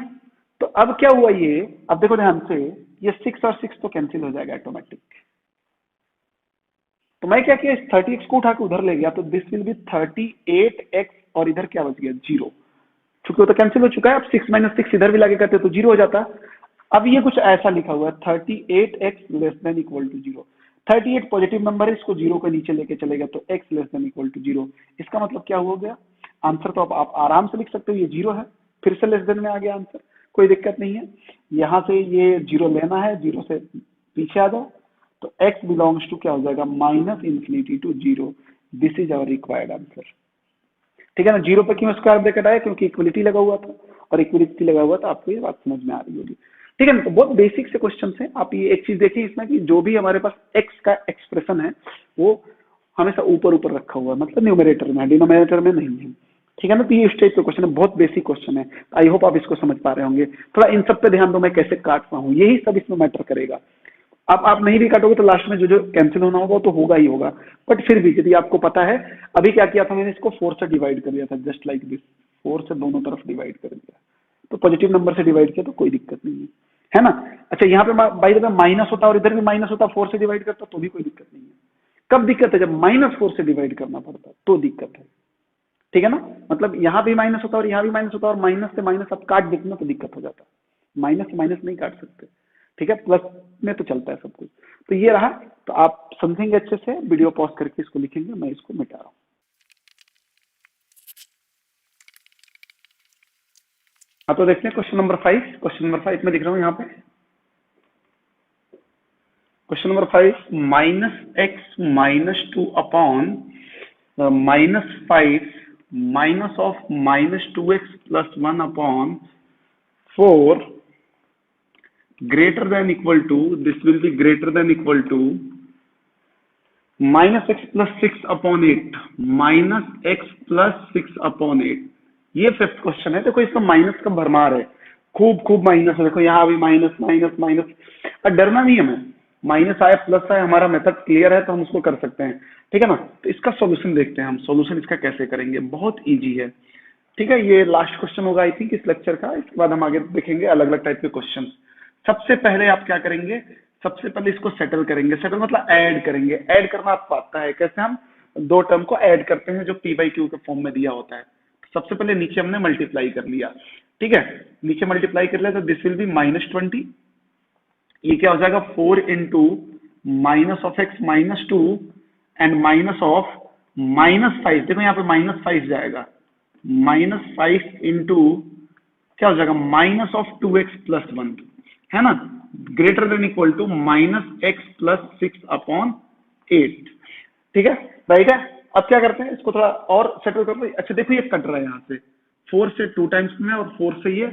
S1: तो अब क्या हुआ ये, अब देखो ध्यान से, ये 6 और 6 तो कैंसिल हो जाएगा ऑटोमेटिक। तो मैं क्या किया, इस 30x को उठा के उधर ले गया, तो दिस विल बी 38x, और इधर क्या बच गया, 0, चूंकि वो तो कैंसिल हो चुका है। अब 6 माइनस 6 इधर भी लाके करते तो 0 हो जाता। अब ये कुछ ऐसा लिखा हुआ है, 38x less than equal to 0। 38 positive number है, इसको 0 के नीचे लेके चलेगा तो x less than equal to 0। इसका मतलब क्या हो गया, आंसर तो आप आराम से लिख सकते हो, ये 0 है, फिर से लेस देन में आ गया आंसर, कोई दिक्कत नहीं है। यहां से ये 0 लेना है, 0 से पीछे आ जाओ, तो x बिलोंग्स टू क्या हो जाएगा, minus infinity to 0। This is our required answer, ठीक है ना। 0 पे क्यों स्क्वायर ब्रैकेट आया, क्योंकि इक्वलिटी लगा हुआ था, और इक्वलिटी लगा हुआ था, आपको ये बात समझ में आ रही होगी, ठीक है ना। तो बहुत बेसिक से क्वेश्चन है। आप ये एक चीज देखिए इसमें, कि जो भी हमारे पास x का एक्सप्रेशन है वो हमेशा ऊपर ऊपर रखा हुआ है, मतलब न्यूमरेटर में, डिनोमिनेटर में नहीं है, ठीक है ना। तो ये इस टाइप का क्वेश्चन है, बहुत बेसिक क्वेश्चन है। आई होप आप इसको समझ पा रहे होंगे। थोड़ा इन सब पे ध्यान दो, मैं कैसे काटता हूँ, यही सब इसमें मैटर करेगा। अब आप नहीं भी काटोगे तो लास्ट में जो जो कैंसिल होना होगा तो होगा ही होगा, बट फिर भी यदि आपको पता है, अभी क्या किया था मैंने, इसको 4 से डिवाइड कर दिया था, जस्ट लाइक दिस, 4 से दोनों तरफ डिवाइड कर दिया, तो पॉजिटिव नंबर से डिवाइड किया तो कोई दिक्कत नहीं है ना। अच्छा, यहाँ पे बाई द वे माइनस होता और इधर भी माइनस होता, 4 से डिवाइड करता तो भी कोई दिक्कत नहीं है। कब दिक्कत है, जब -4 से डिवाइड करना पड़ता तो दिक्कत है, ठीक है ना। मतलब यहाँ भी माइनस होता और यहाँ भी माइनस होता, और माइनस से माइनस आप काट देते ना तो दिक्कत हो जाता, माइनस से माइनस नहीं काट सकते, ठीक है, प्लस में तो चलता है सब कुछ। तो ये रहा, तो आप समझेंगे अच्छे से, वीडियो पॉज करके इसको लिखेंगे, मैं इसको मिटा रहा हूँ। हाँ, तो देखते हैं क्वेश्चन नंबर 5। क्वेश्चन नंबर 5 में दिख रहा हूँ यहाँ पे, question number 5, -x minus 2 upon -5 minus of -2x plus 1 upon 4 greater than equal to, this will be greater than equal to -x plus 6 upon 8, -x plus 6 upon 8। ये 5th question है। देखो इसका माइनस का भरमार है, खूब खूब माइनस है, देखो यहाँ भी माइनस माइनस माइनस। और डरना नहीं है, हमें माइनस आए प्लस आए, हमारा मेथड क्लियर है तो हम उसको कर सकते हैं, ठीक है ना। तो इसका सॉल्यूशन देखते हैं हम, सॉल्यूशन इसका कैसे करेंगे, बहुत इजी है, ठीक है। ये लास्ट क्वेश्चन होगा आई थिंक इस लेक्चर का, इसके बाद हम आगे देखेंगे अलग अलग टाइप के क्वेश्चन। सबसे पहले आप क्या करेंगे, सबसे पहले इसको सेटल करेंगे, सेटल मतलब ऐड करेंगे। ऐड करना आपको आता है, कैसे हम दो टर्म को ऐड करते हैं जो p/q के फॉर्म में दिया होता है। सबसे पहले नीचे हमने मल्टीप्लाई कर लिया, ठीक है, नीचे मल्टीप्लाई कर लिया तो दिस विल बी -20, ये क्या हो जाएगा 4 into minus of x minus 2 and minus of -5, देखो यहाँ पे -5 जाएगा, -5 इंटू क्या हो जाएगा -2x प्लस 1, है ना, greater than equal to -x plus 6 upon 8, ठीक है, राइट है। अब क्या करते हैं, इसको थोड़ा और सेटल कर लो। अच्छा देखो ये कट रहा है यहाँ से, 4 से 2 टाइम्स में और 4 से ये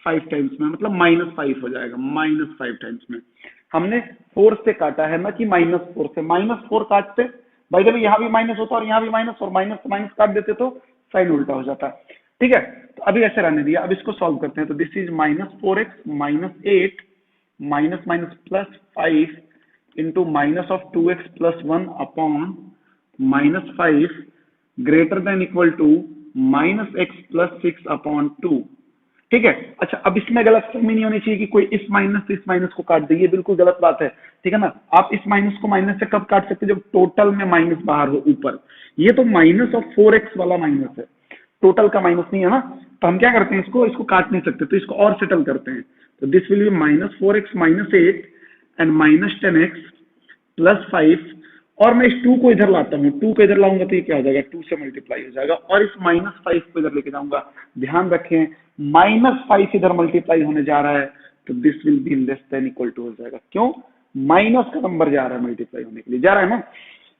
S1: 5 टाइम्स में, मतलब -5 हो जाएगा, -5 टाइम्स में। हमने 4 से काटा है ना कि -4 से, -4 काटते भाई, जब यहाँ भी माइनस होता और यहाँ भी माइनस, और माइनस से माइनस काट देते तो साइन उल्टा हो जाता है। ठीक है, तो अभी ऐसे रहने दिया। अब इसको सॉल्व करते हैं। तो this is -4x - 8 minus minus +5 into minus of 2x + 1 upon -5 greater than equal to -x + 6 upon 2। ठीक है, अच्छा अब इसमें गलत फहमी नहीं होनी चाहिए कि कोई इस माइनस से इस माइनस को काट दे, ये बिल्कुल गलत बात है। ठीक है ना, आप इस माइनस को माइनस से कब काट सकते हैं? जब टोटल में माइनस बाहर हो ऊपर। ये तो -4x वाला माइनस है, टोटल का माइनस नहीं है ना। तो हम क्या करते हैं, इसको काट नहीं सकते, तो इसको और सेटल करते हैं। तो this will B -4x - 8 and -10x + 5। और मैं इस 2 को इधर लाता हूँ, 2 को इधर लाऊंगा तो ये क्या हो जाएगा, 2 से मल्टीप्लाई हो जाएगा। और इस -5 को इधर लेके जाऊंगा। ध्यान रखें -5 इधर मल्टीप्लाई होने जा रहा है, तो this will be less than equal to हो जाएगा। क्यों? माइनस का नंबर जा रहा है मल्टीप्लाई होने के लिए, जा रहा है ना।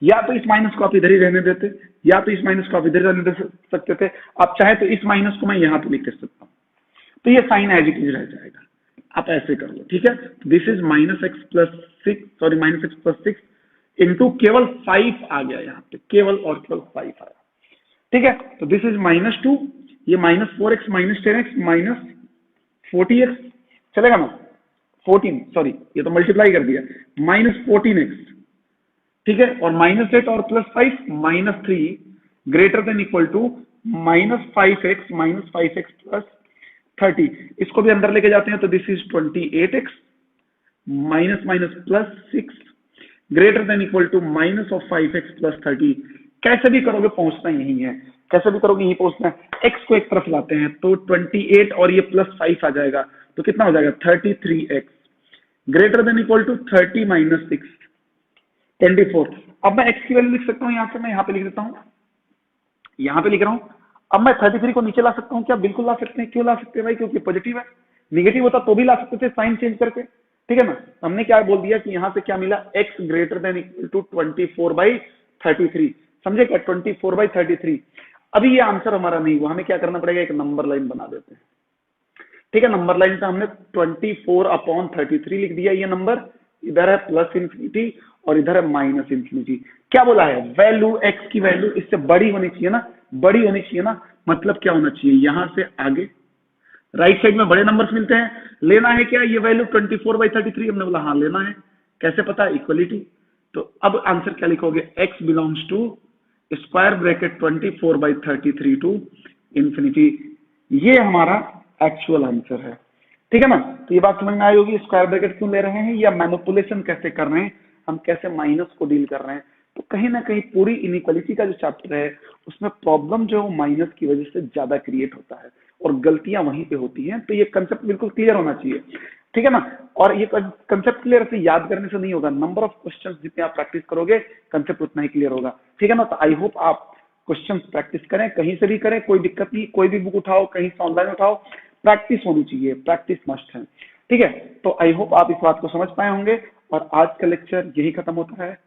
S1: या तो इस माइनस को आप इधर ही रहने देते, या तो इस माइनस को आप इधर रहने दे सकते थे। आप चाहे तो इस माइनस को मैं यहाँ पे लिख सकता हूँ, तो ये साइन एज इट इज रह जाएगा। आप ऐसे कर लो, ठीक है। This is -x + 6, sorry -x + 6 into केवल 5 आ गया यहाँ पे, केवल और केवल 5 आया। ठीक है, तो दिस इज -2, ये -4x - 10x -40x चलेगा ना, 14, सॉरी ये तो मल्टीप्लाई कर दिया, -14x। ठीक है, और -8 और +5 -3 greater than equal to -5x + 30। इसको भी अंदर लेके जाते हैं, तो this is 28x -6 greater than equal to -5x + 30। कैसे भी करोगे पहुंचना यही है, कैसे भी करोगे यही पहुंचना है। x को एक तरफ लाते हैं तो 28 और ये +5 आ जाएगा, तो कितना हो जाएगा 33x greater than equal to 30 - 6 24। अब मैं x की वैल्यू लिख सकता हूँ, यहां से मैं यहाँ पे लिख देता हूँ, यहाँ पे लिख रहा हूँ। अब मैं 33 को नीचे ला सकता हूँ क्या? बिल्कुल ला सकते हैं। क्यों ला सकते हैं भाई? क्योंकि पॉजिटिव है। निगेटिव होता तो भी ला सकते थे साइन चेंज करके। ठीक है ना, हमने क्या बोल दिया कि यहाँ से क्या मिला, x greater than equal to 24/33। समझे क्या? 24/33। अभी ये आंसर हमारा नहीं हुआ, हमें क्या करना पड़ेगा, एक नंबर लाइन बना देते हैं। ठीक है, नंबर लाइन पे हमने 24/33 लिख दिया। ये नंबर इधर है +∞ और इधर है -∞। क्या बोला है? वैल्यू x की वैल्यू इससे बड़ी होनी चाहिए ना, बड़ी होनी चाहिए ना। मतलब क्या होना चाहिए, यहां से आगे राइट साइड में बड़े नंबर्स मिलते हैं। लेना है क्या ये वैल्यू 24/33? हमने बोला हाँ लेना है। कैसे पता? इक्वलिटी। तो अब आंसर क्या लिखोगे, x belongs to square bracket 24/33 to ∞। ये हमारा एक्चुअल आंसर है। ठीक है ना, तो ये बात समझ में आई होगी, स्क्वायर ब्रैकेट क्यों ले रहे हैं या मैनिपुलेशन कैसे कर रहे हैं, हम कैसे माइनस को डील कर रहे हैं। तो कहीं ना कहीं पूरी इनइक्वालिटी का जो चैप्टर है उसमें प्रॉब्लम जो माइनस की वजह से ज्यादा क्रिएट होता है और गलतियां वहीं पे होती हैं। तो ये कंसेप्ट बिल्कुल क्लियर होना चाहिए। ठीक है ना, और ये कंसेप्ट क्लियर से याद करने से नहीं होगा, नंबर ऑफ क्वेश्चंस जितने आप प्रैक्टिस करोगे कंसेप्ट उतना ही क्लियर होगा। ठीक है ना, तो आई होप आप क्वेश्चंस प्रैक्टिस करें, कहीं से भी करें, कोई दिक्कत नहीं, कोई भी बुक उठाओ, कहीं से ऑनलाइन उठाओ, प्रैक्टिस होनी चाहिए, प्रैक्टिस मस्ट है। ठीक है, तो आई होप आप इस बात को समझ पाए होंगे और आज का लेक्चर यही खत्म होता है।